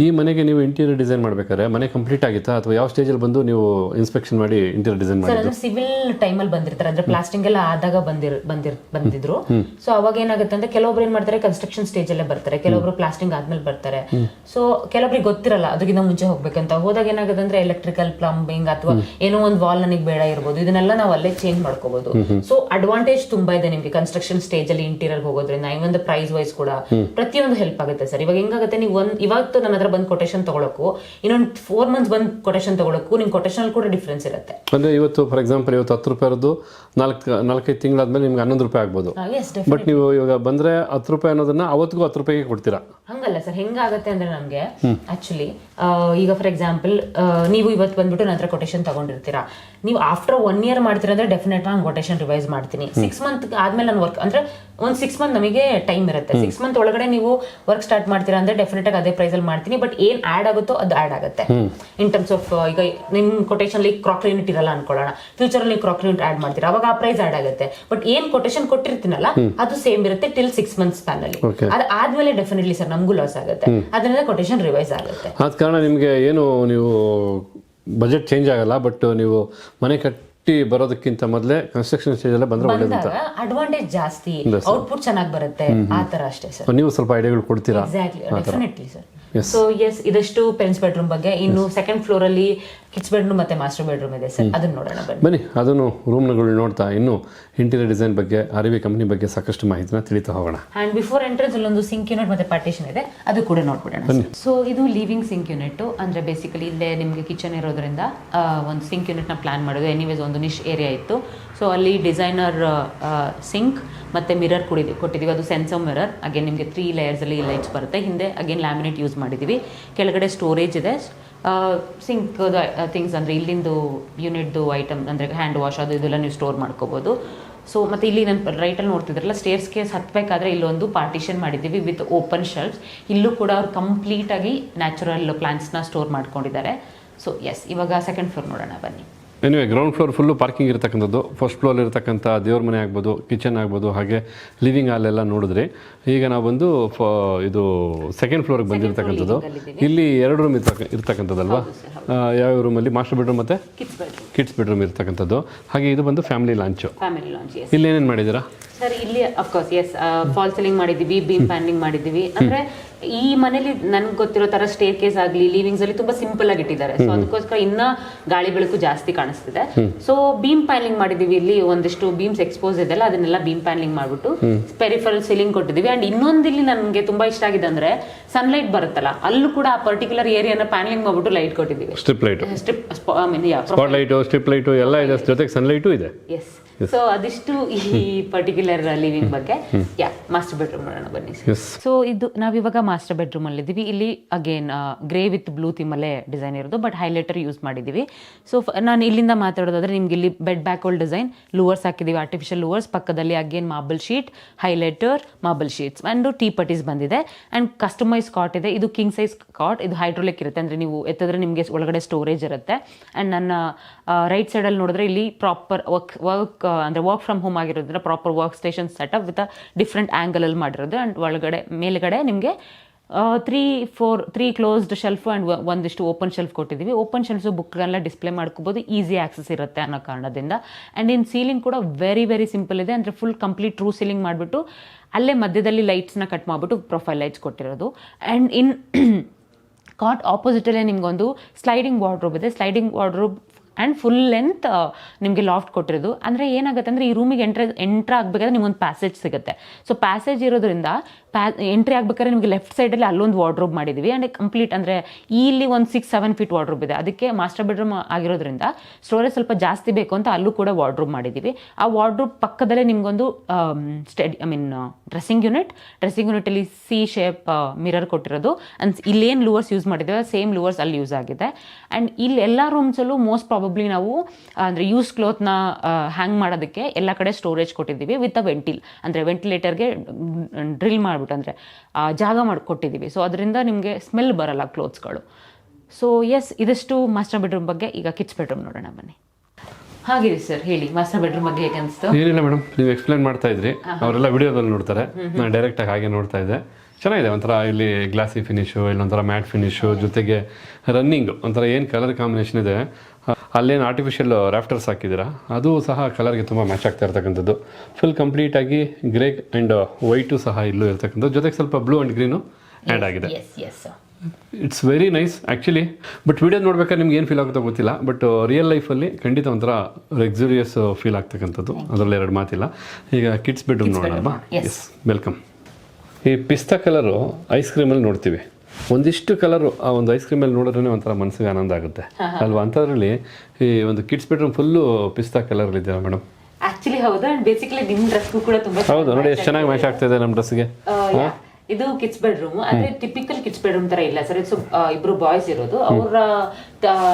ಈ ಮನೆಗೆ ನೀವು ಇಂಟೀರಿಯರ್ ಡಿಸೈನ್ ಮಾಡ್ಬೇಕಾದ್ರೆ ಮನೆ ಕಂಪ್ಲೀಟ್ ಆಗಿತ್ತಾ ಅಥವಾ ಯಾವ ಸ್ಟೇಜ್ ಅಲ್ಲಿ ಬಂದು ನೀವು ಇನ್ಸ್ಪೆಕ್ಷನ್ ಮಾಡಿ ಇಂಟೀರಿಯರ್ ಡಿಸೈನ್ ಮಾಡಿದ್ರು? ಸಿವಿಲ್ ಟೈಮ್ ಅಲ್ಲಿ ಬಂದಿರ್ತಾರೆ, ಅಂದ್ರೆ ಪ್ಲಾಸ್ಟಿಂಗ್ ಎಲ್ಲ ಆದಾಗ ಬಂದಿದ್ರು. ಸೊ ಅವಾಗ ಏನಾಗುತ್ತೆ ಅಂದ್ರೆ ಕೆಲವೊಬ್ರು ಏನ್ ಮಾಡ್ತಾರೆ ಕನ್ಸ್ಟ್ರಕ್ಷನ್ ಸ್ಟೇಜ್ ಅಲ್ಲೇ ಬರ್ತಾರೆ, ಕೆಲವೊಬ್ರು ಪ್ಲಾಸ್ಟಿಂಗ್ ಆದ್ಮೇಲೆ ಬರ್ತಾರೆ. ಸೊ ಕೆಲವೊಬ್ರಿಗೆ ಗೊತ್ತಿರಲ್ಲ ಅದಕ್ಕಿಂತ ಮುಂಚೆ ಹೋಗ್ಬೇಕಂತ. ಹೋದಾಗ ಏನಾಗುತ್ತೆ ಅಂದ್ರೆ ಎಲೆಕ್ಟ್ರಿಕಲ್, ಪ್ಲಂಬಿಂಗ್ ಅಥವಾ ಏನೋ ಒಂದು ವಾಲ್ ನನಗೆ ಬೇಡ ಇರ್ಬೋದು, ಇದನ್ನೆಲ್ಲ ನಾವು ಅಲ್ಲೇ ಚೇಂಜ್ ಮಾಡ್ಕೋಬಹುದು. ಸೊ ಅಡ್ವಾಂಟೇಜ್ ತುಂಬಾ ಇದೆ ನಿಮ್ಗೆ ಕನ್ಸ್ಟ್ರಕ್ಷನ್ ಸ್ಟೇಜ್ ಅಲ್ಲಿ ಇಂಟೀರಿಯರ್ ಹೋಗೋದ್ರಿಂದ. ಇವನ್ ಪ್ರೈಸ್ ವೈಸ್ ಕೂಡ ಪ್ರತಿಯೊಂದು ಹೆಲ್ಪ್ ಆಗುತ್ತೆ ಸರ್. ಇವಾಗ ಹೆಂಗಾಗುತ್ತೆ, ನೀವು ಇವತ್ತು ನನ್ನ ಹತ್ರ ಬಂದು ಕೊಟೇಶನ್ ತಗೊಳಕ್ಕೂ ಇನ್ನೊಂದು 4 months ಬಂದು ಕೊಟೇಶನ್ ತಗೊಳಕ್ಕೂ ನಿಮ್ ಕೊಟೇಶನ್ ಕೂಡ ಡಿಫ್ರೆನ್ಸ್ ಇರುತ್ತೆ. ಅಂದ್ರೆ ಇವತ್ತು ಫಾರ್ ಎಕ್ಸಾಂಪಲ್ ಇವತ್ತು 10 ರೂಪಾಯಿದು 4-5 ತಿಂಗಳಾದ್ಮೇಲೆ ನಿಮ್ಗೆ 11 ರೂಪಾಯಿ ಆಗ್ಬೋದು. ಬಟ್ ನೀವು ಇವಾಗ ಬಂದ್ರೆ 10 ರೂಪಾಯಿ ಅನ್ನೋದನ್ನ ಅವತ್ತಿಗೂ 10 ರೂಪಾಯಿಗೆ ಕೊಡ್ತೀರಾ? ಹಂಗಲ್ಲ ಸರ್, ಹೆಂಗಾಗತ್ತೆ ಅಂದ್ರೆ ನಮ್ಗೆ ಆಕ್ಚುಲಿ ಈಗ ಫಾರ್ ಎಕ್ಸಾಂಪಲ್ ನೀವು ಇವತ್ತು ಬಂದ್ಬಿಟ್ಟು ನನ್ನ ಹತ್ರ ಕೊಟೇಶನ್ ತಗೊಂಡಿರ್ತೀರಾ, ನೀವು ಆಫ್ಟರ್ 1 year ಮಾಡ್ತೀರಾ ಅಂದ್ರೆ ಡೆಫಿನೆಟ್ ನಾನು ಕೊಟೇಶನ್ ರಿವೈಸ್ ಮಾಡ್ತೀನಿ. 6 months ಆದ್ಮೇಲೆ ನಾನು ವರ್ಕ್ ಅಂದ್ರೆ ಒಂದು 6 months ನಮಗೆ ಟೈಮ್ ಇರುತ್ತೆ. 6 months ಒಳಗಡೆ ನೀವು ವರ್ಕ್ ಸ್ಟಾರ್ಟ್ ಮಾಡ್ತೀರಾ ಅಂದ್ರೆ ಡೆಫಿನೆಟ್ ಆಗಿ ಅದೇ ಪ್ರೈಸ್ ಅಲ್ಲಿ ಮಾಡ್ತೀನಿ. ಬಟ್ ಏನ್ ಆಡ್ ಆಗುತ್ತೋ ಅದು ಆಡ್ ಆಗುತ್ತೆ ಇನ್ ಟರ್ಮ್ಸ್ ಆಫ್. ಈಗ ನಿಮ್ ಕೊಟೇಶನ್ ಅಲ್ಲಿ ಕ್ರಾಕರಿ ಯೂನಿಟ್ ಇರಲ್ಲ ಅನ್ಕೊಳ್ಳೋಣ, ಫ್ಯೂಚರ್ ಅಲ್ಲಿ ಕ್ರಾಕರಿ ಯೂನಿಟ್ ಆಡ್ ಮಾಡ್ತೀರಾ, ಅವಾಗ ಆ ಪ್ರೈಸ್ ಆಡ್ ಆಗುತ್ತೆ. ಬಟ್ ಏನ್ ಕೊಟೇಶನ್ ಕೊಟ್ಟಿರ್ತೀನಲ್ಲ ಅದು ಸೇಮ್ ಇರುತ್ತೆ ಟಿಲ್ 6 months ಸ್ಪ್ಯಾನ್ ಅಲ್ಲಿ. ಅದಾದ್ಮೇಲೆ ಡೆಫಿನೆಟ್ಲಿ ಸರ್ ನಮಗೂ ಲಾಸ್ ಆಗುತ್ತೆ, ಅದರಿಂದ ಕೊಟೇಶನ್ ರಿವೈಸ್ ಆಗುತ್ತೆ. ಆದ ಕಾರಣ ನಿಮ್ಗೆ ಏನು ನೀವು ಬಜೆಟ್ ಚೇಂಜ್ ಆಗಲ್ಲ, ಬಟ್ ನೀವು ಮನೆ ಕಟ್ಟಿ ಬರೋದಕ್ಕಿಂತ ಮೊದಲೇ ಕನ್ಸ್ಟ್ರಕ್ಷನ್ ಸ್ಟೇಜ್ ಅಲ್ಲೇ ಬಂದ್ರೆ ಒಳ್ಳೇದು, ಅಡ್ವಾಂಟೇಜ್ ಜಾಸ್ತಿ, ಔಟ್ಪುಟ್ ಚೆನ್ನಾಗಿ ಬರುತ್ತೆ, ಆ ತರ ಅಷ್ಟೇ ಸರ್. ನೀವು ಸ್ವಲ್ಪ ಐಡಿಯಾಗಳು ಕೊಡ್ತೀರಾ? Exactly, definitely sir. So yes, ಇದಷ್ಟು ಪೆನ್ಸ್ ಬೆಡ್ರೂಮ್ ಬಗ್ಗೆ. ಇನ್ನು ಸೆಕೆಂಡ್ ಫ್ಲೋರ್ ಅಲ್ಲಿ ಕಿಚನ್ ಬೆಡ್ರೂಮ್ ಮತ್ತೆ ಮಾಸ್ಟರ್ ಬೆಡ್ರೂಮ್ ಇದೆ ಸರ್, ಅದನ್ನ ನೋಡೋಣ ಬನ್ನಿ. ಅದನ್ನು ರೂಮ್ಗಳು ನೋಡ್ತಾ ಇನ್ನು ಇಂಟೀರಿಯರ್ ಡಿಸೈನ್ ಬಗ್ಗೆ, ಆರ್ವಿ ಕಂಪನಿ ಬಗ್ಗೆ ಸಾಕಷ್ಟು ಮಾಹಿತಿನ ತಿಳಿತಾ ಹೋಗೋಣ. ಅಂಡ್ ಬಿಫೋರ್ ಎಂಟ್ರೆನ್ಸ್ ಅಲ್ಲೊಂದು ಸಿಂಕ್ ಯೂನಿಟ್ ಮತ್ತೆ ಪಾರ್ಟಿಷನ್ ಇದೆ, ಅದು ಕೂಡ ನೋಡ್ಬಿಡೋಣ. ಸೊ ಇದು ಲಿವಿಂಗ್ ಸಿಂಕ್ ಯೂನಿಟ್. ಅಂದ್ರೆ ಬೇಸಿಕಲಿ ಇಲ್ಲೇ ನಿಮಗೆ ಕಿಚನ್ ಇರೋದ್ರಿಂದ ಒಂದು ಸಿಂಕ್ ಯೂನಿಟ್ ನ ಪ್ಲಾನ್ ಮಾಡೋದು. ಎನಿವೇಸ್ ಒಂದು ನಿಶ್ ಏರಿಯಾ ಇತ್ತು, ಸೊ ಅಲ್ಲಿ ಡಿಸೈನರ್ ಸಿಂಕ್ ಮತ್ತೆ ಮಿರರ್ ಕೊಟ್ಟಿದ್ದೀವಿ. ಅದು ಸೆನ್ಸರ್ ಮಿರರ್. ಅಗೇನ್ ನಿಮಗೆ 3 layers ಅಲ್ಲಿ ಲೈಟ್ಸ್ ಬರುತ್ತೆ. ಹಿಂದೆ ಅಗೇನ್ ಲ್ಯಾಮಿನೇಟ್ ಯೂಸ್ ಮಾಡಿದ್ದೀವಿ. ಕೆಳಗಡೆ ಸ್ಟೋರೇಜ್ ಇದೆ. ಸಿಂಕ್ ಥಿಂಗ್ಸ್ ಅಂದರೆ ಇಲ್ಲಿಂದು ಯೂನಿಟ್ದು ಐಟಮ್ ಅಂದರೆ ಹ್ಯಾಂಡ್ ವಾಶ್ ಅದು ಇದೆಲ್ಲ ನೀವು ಸ್ಟೋರ್ ಮಾಡ್ಕೋಬೋದು. ಸೊ ಮತ್ತು ಇಲ್ಲಿ ನಾನು ರೈಟಲ್ಲಿ ನೋಡ್ತಿದ್ರಲ್ಲ ಸ್ಟೇರ್ಸ್ಕೇಸ್ ಹತ್ತಬೇಕಾದ್ರೆ ಇಲ್ಲೊಂದು ಪಾರ್ಟಿಷನ್ ಮಾಡಿದ್ದೀವಿ ವಿತ್ ಓಪನ್ ಶೆಲ್ಫ್ಸ್. ಇಲ್ಲೂ ಕೂಡ ಅವ್ರು ಕಂಪ್ಲೀಟಾಗಿ ನ್ಯಾಚುರಲ್ ಪ್ಲಾಂಟ್ಸ್ನ ಸ್ಟೋರ್ ಮಾಡ್ಕೊಂಡಿದ್ದಾರೆ. ಸೊ ಎಸ್, ಇವಾಗ ಸೆಕೆಂಡ್ ಫ್ಲೋರ್ ನೋಡೋಣ ಬನ್ನಿ. Anyway ground floor full parking ಇರತಕ್ಕಂಥದ್ದು. ಫಸ್ಟ್ ಫ್ಲೋರ್ ಇರತಕ್ಕಂಥ ದೇವ್ರ ಮನೆ ಆಗ್ಬೋದು, ಕಿಚನ್ ಆಗ್ಬೋದು, ಹಾಗೆ ಲಿವಿಂಗ್ ಹಾಲೆಲ್ಲ ನೋಡಿದ್ರಿ. ಈಗ ನಾವು ಬಂದು ಇದು ಸೆಕೆಂಡ್ ಫ್ಲೋರ್ಗೆ ಬಂದಿರತಕ್ಕಂಥದ್ದು. ಇಲ್ಲಿ 2 ರೂಮ್ ಇರ್ತಕ್ಕಂಥದ್ದಲ್ವಾ? ಯಾವ ರೂಮಲ್ಲಿ? ಮಾಸ್ಟರ್ ಬೆಡ್ರೂಮ್ ಮತ್ತು ಕಿಡ್ಸ್ ಬೆಡ್ರೂಮ್ ಇರ್ತಕ್ಕಂಥದ್ದು. ಹಾಗೆ ಇದು ಬಂದು ಫ್ಯಾಮಿಲಿ ಲಾಂಚ್. ಇಲ್ಲಿ ಏನೇನು ಮಾಡಿದ್ದೀರಾ ಸರ್? ಇಲ್ಲಿ ಅಫ್ಕೋರ್ಸ್ ಎಸ್, ಫಾಲ್ ಸೀಲಿಂಗ್ ಮಾಡಿದ್ದೀವಿ, ಬೀಮ್ ಪ್ಯಾನಿಂಗ್ ಮಾಡಿದ್ದೀವಿ. ಅಂದರೆ ಈ ಮನೇಲಿ ನನ್ಗೆ ಗೊತ್ತಿರೋ ಥರ ಸ್ಟೇರ್ ಕೇಸ್ ಆಗಲಿ ಲಿವಿಂಗ್ಸ್ ಅಲ್ಲಿ ತುಂಬ ಸಿಂಪಲ್ ಆಗಿ ಇಟ್ಟಿದ್ದಾರೆ. ಸೊ ಅದಕ್ಕೋಸ್ಕರ ಇನ್ನ ಗಾಳಿ ಬೆಳಕು ಜಾಸ್ತಿ ಕಾಣಿಸ್ತಿದೆ. ಸೊ ಬೀಮ್ ಪ್ಯಾನಿಂಗ್ ಮಾಡಿದೀವಿ. ಇಲ್ಲಿ ಒಂದಿಷ್ಟು ಬೀಮ್ಸ್ ಎಕ್ಸ್ಪೋಸ್ ಇದೆಲ್ಲ ಅದನ್ನೆಲ್ಲ ಬೀಮ್ ಪ್ಯಾನಿಂಗ್ ಮಾಡ್ಬಿಟ್ಟು ಪೆರಿಫೆರಲ್ ಸೀಲಿಂಗ್ ಕೊಟ್ಟಿದ್ದೀವಿ. ಅಂಡ್ ಇನ್ನೊಂದು ಇಲ್ಲಿ ನನಗೆ ತುಂಬಾ ಇಷ್ಟ ಆಗಿದೆ ಅಂದ್ರೆ ಸನ್ಲೈಟ್ ಬರುತ್ತಲ್ಲ, ಅಲ್ಲೂ ಕೂಡ ಆ ಪರ್ಟಿಕ್ಯುಲರ್ ಏರಿಯಾನ ಪ್ಯಾನಿಂಗ್ ಮಾಡ್ಬಿಟ್ಟು ಲೈಟ್ ಕೊಟ್ಟಿದ್ದೀವಿ. Strip light, spot light, strip light ಎಲ್ಲ ಇದೆ, ಜೊತೆಗೆ ಸನ್ಲೈಟು ಇದೆ. ಎಸ್, ಸೊ ಅದಿಷ್ಟು ಈ ಪರ್ಟಿಕ್ಯುಲರ್ ಲಿವಿಂಗ್ ಬಗ್ಗೆ. ಯಾ, ಮಾಸ್ಟರ್ ಬೆಡ್ರೂಮ್ ನೋಡೋಣ ಬನ್ನಿ. ಸೊ ಇದು ನಾವಿವಾಗ ಮಾಸ್ಟರ್ ಬೆಡ್ರೂಮ್ ಅಲ್ಲಿ ಇದೀವಿ. ಇಲ್ಲಿ again grey with blue theme ಅಲ್ಲೇ ಡಿಸೈನ್ ಇರೋದು, ಬಟ್ ಹೈಲೈಟರ್ ಯೂಸ್ ಮಾಡಿದೀವಿ. ಸೊ ನಾನು ಇಲ್ಲಿಂದ ಮಾತಾಡೋದಾದ್ರೆ ನಿಮ್ಗೆ ಇಲ್ಲಿ bed back whole design, louvres ಹಾಕಿದೀವಿ, ಆರ್ಟಿಫಿಷಿಯಲ್ ಲೂವರ್ಸ್, ಪಕ್ಕದಲ್ಲಿ again marble sheet, highlighter, marble sheets and T ಪಟೀಸ್ ಬಂದಿದೆ. ಅಂಡ್ ಕಸ್ಟಮೈಸ್ ಕಾಟ್ ಇದೆ. ಇದು ಕಿಂಗ್ ಸೈಜ್ ಕಾಟ್, ಇದು ಹೈಡ್ರೋಲಿಕ್ ಇರುತ್ತೆ, ಅಂದ್ರೆ ನೀವು ಎತ್ತಿದ್ರೆ ನಿಮಗೆ ಒಳಗಡೆ ಸ್ಟೋರೇಜ್ ಇರುತ್ತೆ. ಅಂಡ್ ನನ್ನ ರೈಟ್ ಸೈಡ್ ಅಲ್ಲಿ ನೋಡಿದ್ರೆ ಇಲ್ಲಿ ಪ್ರಾಪರ್ ವರ್ಕ್ ಅಂದ್ರೆ ವರ್ಕ್ ಫ್ರಮ್ ಹೋಮ್ ಆಗಿರೋದ್ರಿಂದ proper work station setup with different angle ಅಲ್ಲಿ ಮಾಡಿರೋದು. ಅಂಡ್ ಒಳಗಡೆ ಮೇಲ್ಗಡೆ ನಿಮಗೆ 3 ಕ್ಲೋಸ್ಡ್ ಶೆಲ್ಫ್ ಅಂಡ್ ಒಂದಿಷ್ಟು ಓಪನ್ ಶೆಲ್ಫ್ ಕೊಟ್ಟಿದ್ದೀವಿ. ಓಪನ್ ಶೆಲ್ಫ್ಸು ಬುಕ್ಗಳನ್ನ ಡಿಸ್ಪ್ಲೇ ಮಾಡ್ಕೋಬೋದು, ಈಸಿ ಆಕ್ಸೆಸ್ ಇರುತ್ತೆ ಅನ್ನೋ ಕಾರಣದಿಂದ. ಆ್ಯಂಡ್ ಇನ್ ಸೀಲಿಂಗ್ ಕೂಡ ವೆರಿ ವೆರಿ ಸಿಂಪಲ್ ಇದೆ, ಅಂದರೆ ಫುಲ್ ಕಂಪ್ಲೀಟ್ ಟ್ರೂ ಸೀಲಿಂಗ್ ಮಾಡಿಬಿಟ್ಟು ಅಲ್ಲೇ ಮಧ್ಯದಲ್ಲಿ ಲೈಟ್ಸ್ನ ಕಟ್ ಮಾಡಿಬಿಟ್ಟು ಪ್ರೊಫೈಲ್ ಲೈಟ್ಸ್ ಕೊಟ್ಟಿರೋದು. ಆ್ಯಂಡ್ ಇನ್ ಕಾಟ್ ಆಪೋಸಿಟಲ್ಲೇ ನಿಮಗೊಂದು ಸ್ಲೈಡಿಂಗ್ ವಾರ್ಡ್ರೋಬ್ ಇದೆ. Sliding wardrobe and full length ನಿಮಗೆ ಲಾಫ್ಟ್ ಕೊಟ್ಟಿರೋದು. ಅಂದರೆ ಏನಾಗುತ್ತೆ ಅಂದರೆ ಈ ರೂಮಿಗೆ ಎಂಟ್ರ್ ಆಗಬೇಕಾದ್ರೆ ನಿಮಗೊಂದು ಪ್ಯಾಸೇಜ್ ಸಿಗುತ್ತೆ. ಸೊ ಪ್ಯಾಸೇಜ್ ಇರೋದ್ರಿಂದ ಎಂಟ್ರಿ ಆಗ್ಬೇಕಾದ್ರೆ ನಿಮಗೆ ಲೆಫ್ಟ್ ಸೈಡಲ್ಲಿ ಅಲ್ಲೊಂದು ವಾರ್ಡ್ರೋಬ್ ಮಾಡಿದ್ದೀವಿ. ಆ್ಯಂಡ್ ಕಂಪ್ಲೀಟ್ ಅಂದರೆ ಇಲ್ಲಿ ಒಂದು 6-7 ಫೀಟ್ ವಾರ್ಡ್ರೋಬ್ ಇದೆ. ಅದಕ್ಕೆ ಮಾಸ್ಟರ್ ಬೆಡ್ರೂಮ್ ಆಗಿರೋದ್ರಿಂದ ಸ್ಟೋರೇಜ್ ಸ್ವಲ್ಪ ಜಾಸ್ತಿ ಬೇಕು ಅಂತ ಅಲ್ಲೂ ಕೂಡ ವಾರ್ಡ್ರೋಬ್ ಮಾಡಿದ್ದೀವಿ. ಆ ವಾರ್ಡ್ರೋಬ್ ಪಕ್ಕದಲ್ಲೇ ನಿಮಗೊಂದು ಡ್ರೆಸ್ಸಿಂಗ್ ಯೂನಿಟಲ್ಲಿ ಸಿ ಶೇಪ್ ಮಿರರ್ ಕೊಟ್ಟಿರೋದು. ಅಂಡ್ ಇಲ್ಲೇನು ಲೂವರ್ಸ್ ಯೂಸ್ ಮಾಡಿದ್ದೇವೆ ಸೇಮ್ ಲೂವರ್ಸ್ ಅಲ್ಲಿ ಯೂಸ್ ಆಗಿದೆ. ಆ್ಯಂಡ್ ಇಲ್ಲಿ ಎಲ್ಲ ರೂಮ್ಸಲ್ಲೂ ಮೋಸ್ಟ್ ಪ್ರಾಬಬ್ಲಿ ನಾವು ಅಂದರೆ ಯೂಸ್ ಕ್ಲೋತ್ನ ಹ್ಯಾಂಗ್ ಮಾಡೋದಕ್ಕೆ ಎಲ್ಲ ಕಡೆ ಸ್ಟೋರೇಜ್ ಕೊಟ್ಟಿದ್ದೀವಿ ವಿತ್ ಅ ಅಂದರೆ ವೆಂಟಿಲೇಟರ್ಗೆ ಡ್ರಿಲ್ ಮಾಡಿಬಿಟ್ಟು ಅಂದರೆ ಜಾಗ ಮಾಡಿಕೊಟ್ಟಿದ್ದೀವಿ. ಸೊ ಅದರಿಂದ ನಿಮಗೆ ಸ್ಮೆಲ್ ಬರಲ್ಲ ಕ್ಲೋತ್ಸ್ಗಳು. ಸೊ ಎಸ್, ಇದಿಷ್ಟು ಮಾಸ್ಟರ್ ಬೆಡ್ರೂಮ್ ಬಗ್ಗೆ. ಈಗ ಕಿಡ್ಸ್ ಬೆಡ್ರೂಮ್ ನೋಡೋಣ ಬನ್ನಿ. ಹಾಗೆ ಸರ್ ಹೇಳಿ, ಮಾಸ್ಟರ್ ಬೆಡ್ರೂಮ್ ಬಗ್ಗೆ ಹೇಗೆ ಅನಿಸ್ತು? ಏನಿಲ್ಲ ಮೇಡಮ್, ನೀವು ಎಕ್ಸ್ಪ್ಲೇನ್ ಮಾಡ್ತಾ ಇದ್ರಿ, ಅವರೆಲ್ಲ ವಿಡಿಯೋದಲ್ಲಿ ನೋಡ್ತಾರೆ, ನಾನು ಡೈರೆಕ್ಟಾಗಿ ಹಾಗೆ ನೋಡ್ತಾ ಇದ್ದೆ. ಚೆನ್ನಾಗಿದೆ, ಒಂಥರ ಇಲ್ಲಿ ಗ್ಲಾಸಿ ಫಿನಿಶು, ಇಲ್ಲೊಂಥರ ಮ್ಯಾಟ್ ಫಿನಿಶು, ಜೊತೆಗೆ ರನ್ನಿಂಗ್ ಒಂಥರ ಏನು ಕಲರ್ ಕಾಂಬಿನೇಷನ್ ಇದೆ. ಅಲ್ಲೇನು ಆರ್ಟಿಫಿಷಿಯಲ್ ರಾಫ್ಟರ್ಸ್ ಹಾಕಿದ್ದೀರಾ, ಅದು ಸಹ ಕಲರ್ಗೆ ತುಂಬ ಮ್ಯಾಚ್ ಆಗ್ತಾ ಇರ್ತಕ್ಕಂಥದ್ದು. ಫುಲ್ ಕಂಪ್ಲೀಟಾಗಿ ಗ್ರೇ ಆ್ಯಂಡ್ ವೈಟು ಸಹ ಇಲ್ಲೂ ಇರ್ತಕ್ಕಂಥದ್ದು, ಜೊತೆಗೆ ಸ್ವಲ್ಪ ಬ್ಲೂ ಆ್ಯಂಡ್ ಗ್ರೀನು ಆ್ಯಡ್ ಆಗಿದೆ. It's very nice actually. But video ನೋಡ್ಬೇಕಾದ್ರೆ ನಿಮ್ಗೆ ಏನು ಫೀಲ್ ಆಗುತ್ತೋ ಗೊತ್ತಿಲ್ಲ, ಬಟ್ ರಿಯಲ್ ಲೈಫಲ್ಲಿ ಖಂಡಿತ ಒಂಥರ ಲಕ್ಸುರಿಯಸ್ ಫೀಲ್ ಆಗ್ತಕ್ಕಂಥದ್ದು, ಅದರಲ್ಲಿ 2 ಮಾತಿಲ್ಲ. ಈಗ ಕಿಡ್ಸ್ ಬೆಡ್ರೂಮ್ ನೋಡೋಣ. Yes, welcome. ಈ ಪಿಸ್ತಾ ಕಲರು ಐಸ್ ಕ್ರೀಮಲ್ಲಿ ನೋಡ್ತೀವಿ, ಒಂದಿಷ್ಟು ಕಲರು ಆ ಒಂದು ಐಸ್ ಕ್ರೀಮಲ್ಲಿ ನೋಡಿದ್ರೆ ಒಂಥರ ಮನಸ್ಸಿಗೆ ಆನಂದ ಆಗುತ್ತೆ ಅಲ್ವಾ? ಅಂಥದ್ರಲ್ಲಿ ಈ ಒಂದು ಕಿಡ್ಸ್ ಬೆಡ್ರೂಮ್ ಫುಲ್ಲು ಪಿಸ್ತಾ ಕಲರ್ ಇದೆಯಾ ಮೇಡಮ್? ಆಕ್ಚುಲಿ ಹೌದು. ಅಂಡ್ ಬೇಸಿಕಲಿ ನಿಮ್ಮ ಡ್ರೆಸ್ಗೂ ಕೂಡ ತುಂಬಾ ಹೌದು, ನೋಡಿ ಎಷ್ಟು ಚೆನ್ನಾಗಿ ಮ್ಯಾಚ್ ಆಗ್ತಿದೆ ನಮ್ಮ ಡ್ರೆಸ್ಗೆ. ಇದು ಕಿಡ್ಸ್ ಬೆಡ್ರೂಮ್ ಅಂದ್ರೆ ಟಿಪಿಕಲ್ ಕಿಡ್ಸ್ ಬೆಡ್ರೂಮ್ ತರ ಇಲ್ಲ ಸರ್. ಇದು ಇಬ್ರು ಬಾಯ್ಸ್ ಇರೋದು. ಅವರ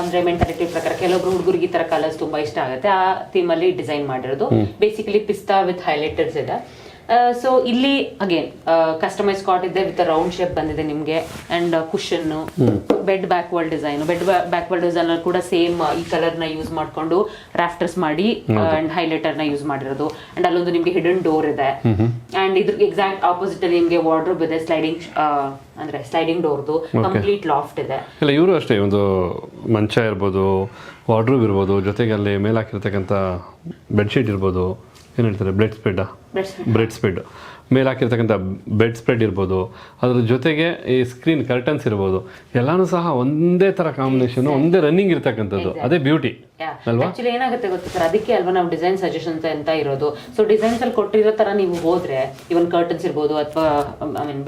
ಅಂದ್ರೆ ಮೆಂಟಾಲಿಟಿ ಪ್ರಕಾರ ಕೆಲವೊಬ್ರು ಹುಡುಗರಿಗೆ ಈ ತರ ಕಲರ್ಸ್ ತುಂಬಾ ಇಷ್ಟ ಆಗುತ್ತೆ. ಆ ಥೀಮ್ ಅಲ್ಲಿ ಡಿಸೈನ್ ಮಾಡಿರೋದು. ಬೇಸಿಕಲಿ ಪಿಸ್ತಾ ವಿತ್ ಹೈಲೈಟರ್ಸ್ ಇದೆ. ಸೊ ಇಲ್ಲಿ ಅಗೇನ್ ಕಸ್ಟಮೈಸ್ ಕಾಟ್ ಇದೆ ವಿತ್ ರೌಂಡ್ ಶೇಪ್ ಬಂದಿದೆ ನಿಮಗೆ. And cushion, bed backward design ಕೂಡ ಸೇಮ್ ಈ ಕಲರ್ ನ ಯೂಸ್ ಮಾಡ್ಕೊಂಡು ರಾಫ್ಟರ್ಸ್ ಮಾಡಿ ಅಂಡ್ ಹೈಲೈಟರ್ ನ ಯೂಸ್ ಮಾಡಿರೋದು. ಅಂಡ್ ಅಲ್ಲೊಂದು ನಿಮ್ಗೆ ಹಿಡನ್ ಡೋರ್ ಇದೆ. ಅಂಡ್ ಇದ್ರ ಎಕ್ಸಾಕ್ಟ್ ಆಪೋಸಿಟ್ ಅಲ್ಲಿ ನಿಮ್ಗೆ ವಾರ್ಡ್ರೋಬ್ ಇದೆ, ಸ್ಲೈಡಿಂಗ್ ಡೋರ್ದು ಕಂಪ್ಲೀಟ್ ಲಾಫ್ಟ್ ಇದೆ. ಇಲ್ಲ, ಇವರು ಅಷ್ಟೇ, ಒಂದು ಮಂಚ ಇರ್ಬೋದು, ವಾರ್ಡ್ರೋಬ್ ಇರ್ಬೋದು, ಜೊತೆಗೆ ಅಲ್ಲಿ ಮೇಲೆ ಹಾಕಿರ್ತಕ್ಕಂಥ ಬೆಡ್ಶೀಟ್ ಇರ್ಬೋದು, ಏನು ಹೇಳ್ತಾರೆ ಬ್ರೆಡ್ ಸ್ಪ್ರೆಡ್ ಮೇಲೆ ಹಾಕಿರ್ತಕ್ಕಂಥ ಬೆಡ್ ಸ್ಪ್ರೆಡ್ ಇರ್ಬೋದು, ಅದ್ರ ಜೊತೆಗೆ ಈ ಸ್ಕ್ರೀನ್ ಕರ್ಟನ್ಸ್ ಇರ್ಬೋದು, ಎಲ್ಲಾನು ಸಹ ಒಂದೇ ತರ ಕಾಂಬಿನೇಷನ್, ಒಂದೇ ರನ್ನಿಂಗ್ ಇರ್ತಕ್ಕಂಥದ್ದು, ಅದೇ ಬ್ಯೂಟಿ ಅಲ್ವಾ? ಆಕ್ಚುಲಿ ಏನಾಗುತ್ತೆ ಗೊತ್ತಾ ಸರ್, ಅದಕ್ಕೆ ಅಲ್ವಾ ನಾವು ಡಿಸೈನ್ ಸಜೆಷನ್ಸ್ ಅಂತ ಇರೋದು. ಸೊ ಡಿಸೈನ್ಸ್ ಅಲ್ಲಿ ಕೊಟ್ಟಿರೋ ತರ ನೀವು ಹೋದ್ರೆ ಇವನ್ ಕರ್ಟನ್ಸ್ ಇರ್ಬೋದು ಅಥವಾ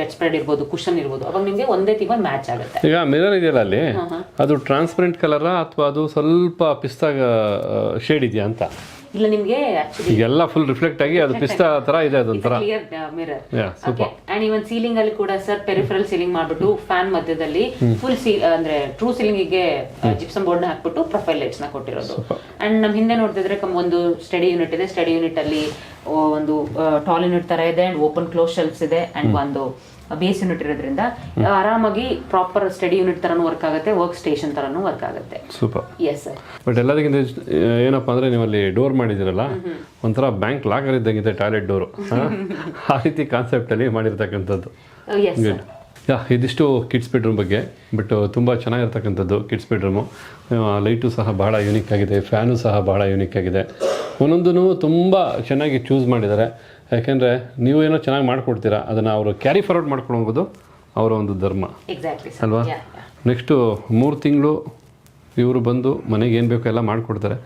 ಬೆಡ್ ಸ್ಪ್ರೆಡ್ ಇರ್ಬೋದು, ಕುಶನ್ ಇರ್ಬೋದು, ಅವಾಗ ನಿಮ್ಗೆ ಒಂದೇ ಥೀಮ್ ಮ್ಯಾಚ್ ಆಗುತ್ತೆ. ಈಗ ಮಿರರ್ ಇದೆಯಲ್ಲ ಅಲ್ಲಿ, ಅದು ಟ್ರಾನ್ಸ್ಪರೆಂಟ್ ಕಲರ್ ಅಥವಾ ಅದು ಸ್ವಲ್ಪ ಪಿಸ್ತಾ ಶೇಡ್ ಇದೆಯಾ ಅಂತ? ಇಲ್ಲ, ನಿಮ್ಗೆ ಎಲ್ಲ ಫುಲ್ ರಿಫ್ಲೆಕ್ಟ್ ಆಗಿ ಅದು ಪಿಸ್ತಾ ತರ ಇದೆ, ಅದೊಂಥರ ಮಿರರ್. ಅಂಡ್ ಇವನ್ ಸೀಲಿಂಗ್ ಅಲ್ಲಿ ಕೂಡ ಸರ್ ಪೆರಿಫರಲ್ ಸೀಲಿಂಗ್ ಮಾಡ್ಬಿಟ್ಟು ಫ್ಯಾನ್ ಮಧ್ಯದಲ್ಲಿ ಫುಲ್ ಅಂದ್ರೆ ಟ್ರೂ ಸೀಲಿಂಗ್ ಗೆ ಜಿಪ್ಸಮ್ ಬೋರ್ಡ್ ನ ಹಾಕ್ಬಿಟ್ಟು ಪ್ರೊಫೈಲ್ ಲೈಟ್ಸ್ ನ ಕೊಟ್ಟಿರೋದು. ಅಂಡ್ ನಮ್ ಹಿಂದೆ ನೋಡ್ತಿದ್ರೆ ಒಂದು ಸ್ಟಡಿ ಯೂನಿಟ್ ಇದೆ. ಸ್ಟಡಿ ಯೂನಿಟ್ ಅಲ್ಲಿ ಒಂದು ಟಾಲ್ ಯೂನಿಟ್ ತರ ಇದೆ ಅಂಡ್ ಓಪನ್ ಕ್ಲೋಸ್ ಶೆಲ್ಫ್ಸ್ ಇದೆ. ಅಂಡ್ ಒಂದು ಬೇಸ್ ಯೂನಿಟ್ ಇರೋದ್ರಿಂದ ಆರಾಮಾಗಿ ಪ್ರಾಪರ್ ಸ್ಟಡಿ ಯೂನಿಟ್ ತರನು ವರ್ಕ್ ಆಗುತ್ತೆ, ವರ್ಕ್ ಸ್ಟೇಷನ್ ತರನು ವರ್ಕ್ ಆಗುತ್ತೆ. ಸೂಪರ್. Yes sir. ಬಟ್ ಎಲ್ಲದಕ್ಕಿಂತ ಏನಪ್ಪಾ ಅಂದ್ರೆ ನೀವು ಅಲ್ಲಿ ಡೋರ್ ಮಾಡಿದಿರಲ್ಲ, ಒಂಥರ ಬ್ಯಾಂಕ್ ಲಾಕರ್ ಇದ್ದಂಗಿದೆ ಟಾಯ್ಲೆಟ್ ಡೋರು, ಆ ರೀತಿ ಕಾನ್ಸೆಪ್ಟ್ ಅಲ್ಲಿ ಮಾಡಿರ್ತಕ್ಕಂಥದ್ದು. ಇದಿಷ್ಟು ಕಿಡ್ಸ್ ಬೆಡ್ರೂಮ್ ಬಗ್ಗೆ. ಬಟ್ ತುಂಬ ಚೆನ್ನಾಗಿರ್ತಕ್ಕಂಥದ್ದು ಕಿಡ್ಸ್ ಬೆಡ್ರೂಮು. ಲೈಟು ಸಹ ಬಹಳ ಯೂನಿಕ್ ಆಗಿದೆ, ಫ್ಯಾನು ಸಹ ಬಹಳ ಯೂನಿಕ್ ಆಗಿದೆ. ಒಂದೊಂದೂ ತುಂಬ ಚೆನ್ನಾಗಿ ಚೂಸ್ ಮಾಡಿದ್ದಾರೆ. ಯಾಕೆಂದರೆ ನೀವು ಏನೋ ಚೆನ್ನಾಗಿ ಮಾಡಿಕೊಡ್ತೀರಾ, ಅದನ್ನು ಅವರು ಕ್ಯಾರಿ ಫಾರ್ವರ್ಡ್ ಮಾಡ್ಕೊಂಡು ಹೋಗೋದು ಅವರ ಒಂದು ಧರ್ಮ ಅಲ್ವಾ? ನೆಕ್ಸ್ಟು 3 ತಿಂಗಳು ಇವರು ಬಂದು ಮನೆಗೆ ಏನು ಬೇಕೋ ಎಲ್ಲ ಮಾಡಿಕೊಡ್ತಾರೆ.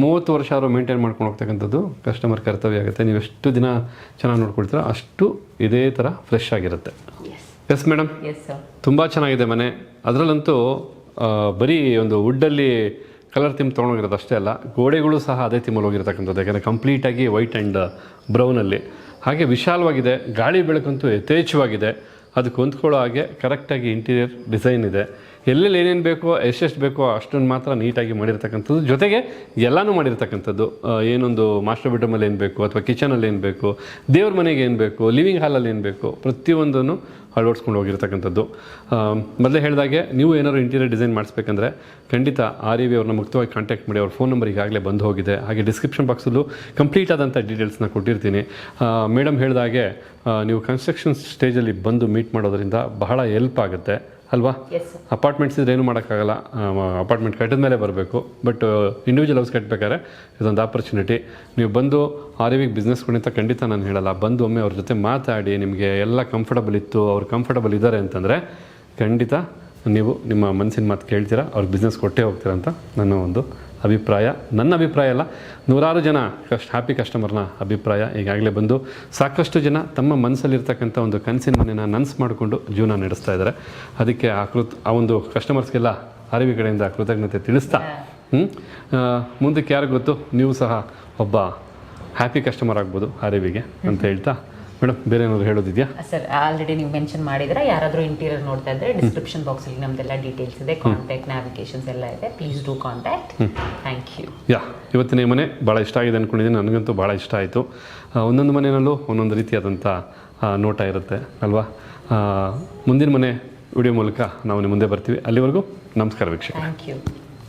30 ವರ್ಷ ಅವರು ಮೇಂಟೈನ್ ಮಾಡ್ಕೊಂಡು ಹೋಗ್ತಕ್ಕಂಥದ್ದು ಕಸ್ಟಮರ್ ಕರ್ತವ್ಯ ಆಗುತ್ತೆ. ನೀವು ಎಷ್ಟು ದಿನ ಚೆನ್ನಾಗಿ ನೋಡ್ಕೊಡ್ತೀರಾ ಅಷ್ಟು ಇದೇ ಥರ ಫ್ರೆಶ್ ಆಗಿರುತ್ತೆ. ಎಸ್ ಮೇಡಮ್, ತುಂಬ ಚೆನ್ನಾಗಿದೆ ಮನೆ. ಅದರಲ್ಲಂತೂ ಬರೀ ಒಂದು ವುಡ್ಡಲ್ಲಿ ಕಲರ್ ಥೀಮ್ ತೊಗೊಂಡೋಗಿರೋದು ಅಷ್ಟೇ ಅಲ್ಲ, ಗೋಡೆಗಳು ಸಹ ಅದೇ ಥೀಮಲ್ಲಿ ಹೋಗಿರ್ತಕ್ಕಂಥದ್ದು. ಯಾಕಂದರೆ ಕಂಪ್ಲೀಟಾಗಿ ವೈಟ್ ಆ್ಯಂಡ್ ಬ್ರೌನಲ್ಲಿ, ಹಾಗೆ ವಿಶಾಲವಾಗಿದೆ. ಗಾಳಿ ಬೆಳಕಂತೂ ಯಥೇಚ್ಛವಾಗಿದೆ. ಅದಕ್ಕೆ ಹೊಂದ್ಕೊಳ್ಳೋ ಹಾಗೆ ಕರೆಕ್ಟಾಗಿ ಇಂಟೀರಿಯರ್ ಡಿಸೈನ್ ಇದೆ. ಎಲ್ಲೆಲ್ಲಿ ಏನೇನು ಬೇಕೋ ಎಷ್ಟೆಷ್ಟು ಬೇಕೋ ಅಷ್ಟನ್ನು ಮಾತ್ರ ನೀಟಾಗಿ ಮಾಡಿರ್ತಕ್ಕಂಥದ್ದು. ಜೊತೆಗೆ ಎಲ್ಲನೂ ಮಾಡಿರ್ತಕ್ಕಂಥದ್ದು. ಏನೊಂದು ಮಾಸ್ಟರ್ ಬೆಡ್ರೂಮಲ್ಲಿ ಏನು ಬೇಕು, ಅಥವಾ ಕಿಚನಲ್ಲಿ ಏನು ಬೇಕು, ದೇವ್ರ ಮನೆಗೆ ಏನು ಬೇಕು, ಲಿವಿಂಗ್ ಹಾಲಲ್ಲಿ ಏನು ಬೇಕು, ಪ್ರತಿಯೊಂದನ್ನು ಅಳವಡಿಸ್ಕೊಂಡು ಹೋಗಿರ್ತಕ್ಕಂಥದ್ದು. ಮೊದಲೇ ಹೇಳಿದಾಗೆ ನೀವು ಏನಾದ್ರು ಇಂಟೀರಿಯರ್ ಡಿಸೈನ್ ಮಾಡಿಸ್ಬೇಕಂದ್ರೆ ಖಂಡಿತ REV ಅವ್ರನ್ನ ಮುಕ್ತವಾಗಿ ಕಾಂಟ್ಯಾಕ್ಟ್ ಮಾಡಿ. ಅವ್ರ ಫೋನ್ ನಂಬರ್ ಈಗಾಗಲೇ ಬಂದು ಹೋಗಿದೆ. ಹಾಗೆ ಡಿಸ್ಕ್ರಿಪ್ಷನ್ ಬಾಕ್ಸಲ್ಲೂ ಕಂಪ್ಲೀಟ್ ಆದಂಥ ಡೀಟೇಲ್ಸ್ನ ಕೊಟ್ಟಿರ್ತೀನಿ. ಮೇಡಮ್ ಹೇಳಿದಾಗೆ ನೀವು ಕನ್ಸ್ಟ್ರಕ್ಷನ್ ಸ್ಟೇಜಲ್ಲಿ ಬಂದು ಮೀಟ್ ಮಾಡೋದ್ರಿಂದ ಬಹಳ ಹೆಲ್ಪ್ ಆಗುತ್ತೆ ಅಲ್ವಾ? ಅಪಾರ್ಟ್ಮೆಂಟ್ಸ್ ಇದ್ರೆ ಏನು ಮಾಡೋಕ್ಕಾಗಲ್ಲ, ಅಪಾರ್ಟ್ಮೆಂಟ್ ಕಟ್ಟಿದ ಮೇಲೆ ಬರಬೇಕು. ಬಟ್ ಇಂಡಿವಿಜುವಲ್ ಹೌಸ್ ಕಟ್ಟಬೇಕಾದ್ರೆ ಇದೊಂದು ಆಪರ್ಚುನಿಟಿ. ನೀವು ಬಂದು REV ಬಿಸ್ನೆಸ್ ಕೊಡಿ ಅಂತ ಖಂಡಿತ ನಾನು ಹೇಳಲ್ಲ. ಬಂದು ಒಮ್ಮೆ ಅವ್ರ ಜೊತೆ ಮಾತಾಡಿ, ನಿಮಗೆ ಎಲ್ಲ ಕಂಫರ್ಟಬಲ್ ಇತ್ತು, ಅವ್ರು ಕಂಫರ್ಟಬಲ್ ಇದ್ದಾರೆ ಅಂತಂದರೆ ಖಂಡಿತ ನೀವು ನಿಮ್ಮ ಮನಸ್ಸಿನ ಮಾತು ಕೇಳ್ತೀರಾ, ಅವ್ರಿಗೆ ಬಿಸ್ನೆಸ್ ಕೊಟ್ಟೇ ಹೋಗ್ತೀರಾ ಅಂತ ನನ್ನ ಒಂದು ಅಭಿಪ್ರಾಯ. ನನ್ನ ಅಭಿಪ್ರಾಯ ಅಲ್ಲ, ನೂರಾರು ಜನ ಹ್ಯಾಪಿ ಕಸ್ಟಮರ್ನ ಅಭಿಪ್ರಾಯ. ಈಗಾಗಲೇ ಬಂದು ಸಾಕಷ್ಟು ಜನ ತಮ್ಮ ಮನಸ್ಸಲ್ಲಿರ್ತಕ್ಕಂಥ ಒಂದು ಕನಸಿನ ಮನೆಯನ್ನು ನನಸು ಮಾಡಿಕೊಂಡು ಜೀವನ ನಡೆಸ್ತಾ ಇದ್ದಾರೆ. ಅದಕ್ಕೆ ಆ ಒಂದು ಕಸ್ಟಮರ್ಸ್ಗೆಲ್ಲ REV ಕಡೆಯಿಂದ ಕೃತಜ್ಞತೆ ತಿಳಿಸ್ತಾ ಮುಂದಕ್ಕೆ ಯಾರು ಗೊತ್ತು, ನೀವು ಸಹ ಒಬ್ಬ ಹ್ಯಾಪಿ ಕಸ್ಟಮರ್ ಆಗ್ಬೋದು REVಗೆ ಅಂತ ಹೇಳ್ತಾ, ಮೇಡಮ್ ಬೇರೆ ಏನಾದ್ರು ಹೇಳೋದಿದೆಯಾ? ಸರ್ ಆಲ್ರೆಡಿ ನೀವು ಮೆನ್ಷನ್ ಮಾಡಿದ್ರೆ, ಯಾರಾದರೂ ಇಂಟೀರಿಯರ್ ನೋಡ್ತಾ ಇದ್ರೆ ಡಿಸ್ಕ್ರಿಪ್ಷನ್ ಬಾಕ್ಸಲ್ಲಿ ನಮ್ದೆಲ್ಲ ಡೀಟೇಲ್ಸ್ ಇದೆ, ಕಾಂಟ್ಯಾಕ್ಟ್, ನ್ಯಾವಿಗೇಷನ್ಸ್ ಎಲ್ಲ ಇದೆ. Please do contact. Thank you. ಇವತ್ತಿನ ಮನೆ ಭಾಳ ಇಷ್ಟ ಆಗಿದೆ ಅಂದ್ಕೊಂಡಿದ್ದೀನಿ. ನನಗಂತೂ ಭಾಳ ಇಷ್ಟ ಆಯಿತು. ಒಂದೊಂದು ಮನೆಯಲ್ಲೂ ಒಂದೊಂದು ರೀತಿಯಾದಂಥ ನೋಟ ಇರುತ್ತೆ ಅಲ್ವಾ? ಮುಂದಿನ ಮನೆ ವಿಡಿಯೋ ಮೂಲಕ ನಾವು ನಿಮ್ಮ ಮುಂದೆ ಬರ್ತೀವಿ. ಅಲ್ಲಿವರೆಗೂ ನಮಸ್ಕಾರ ವೀಕ್ಷಕ. Thank you.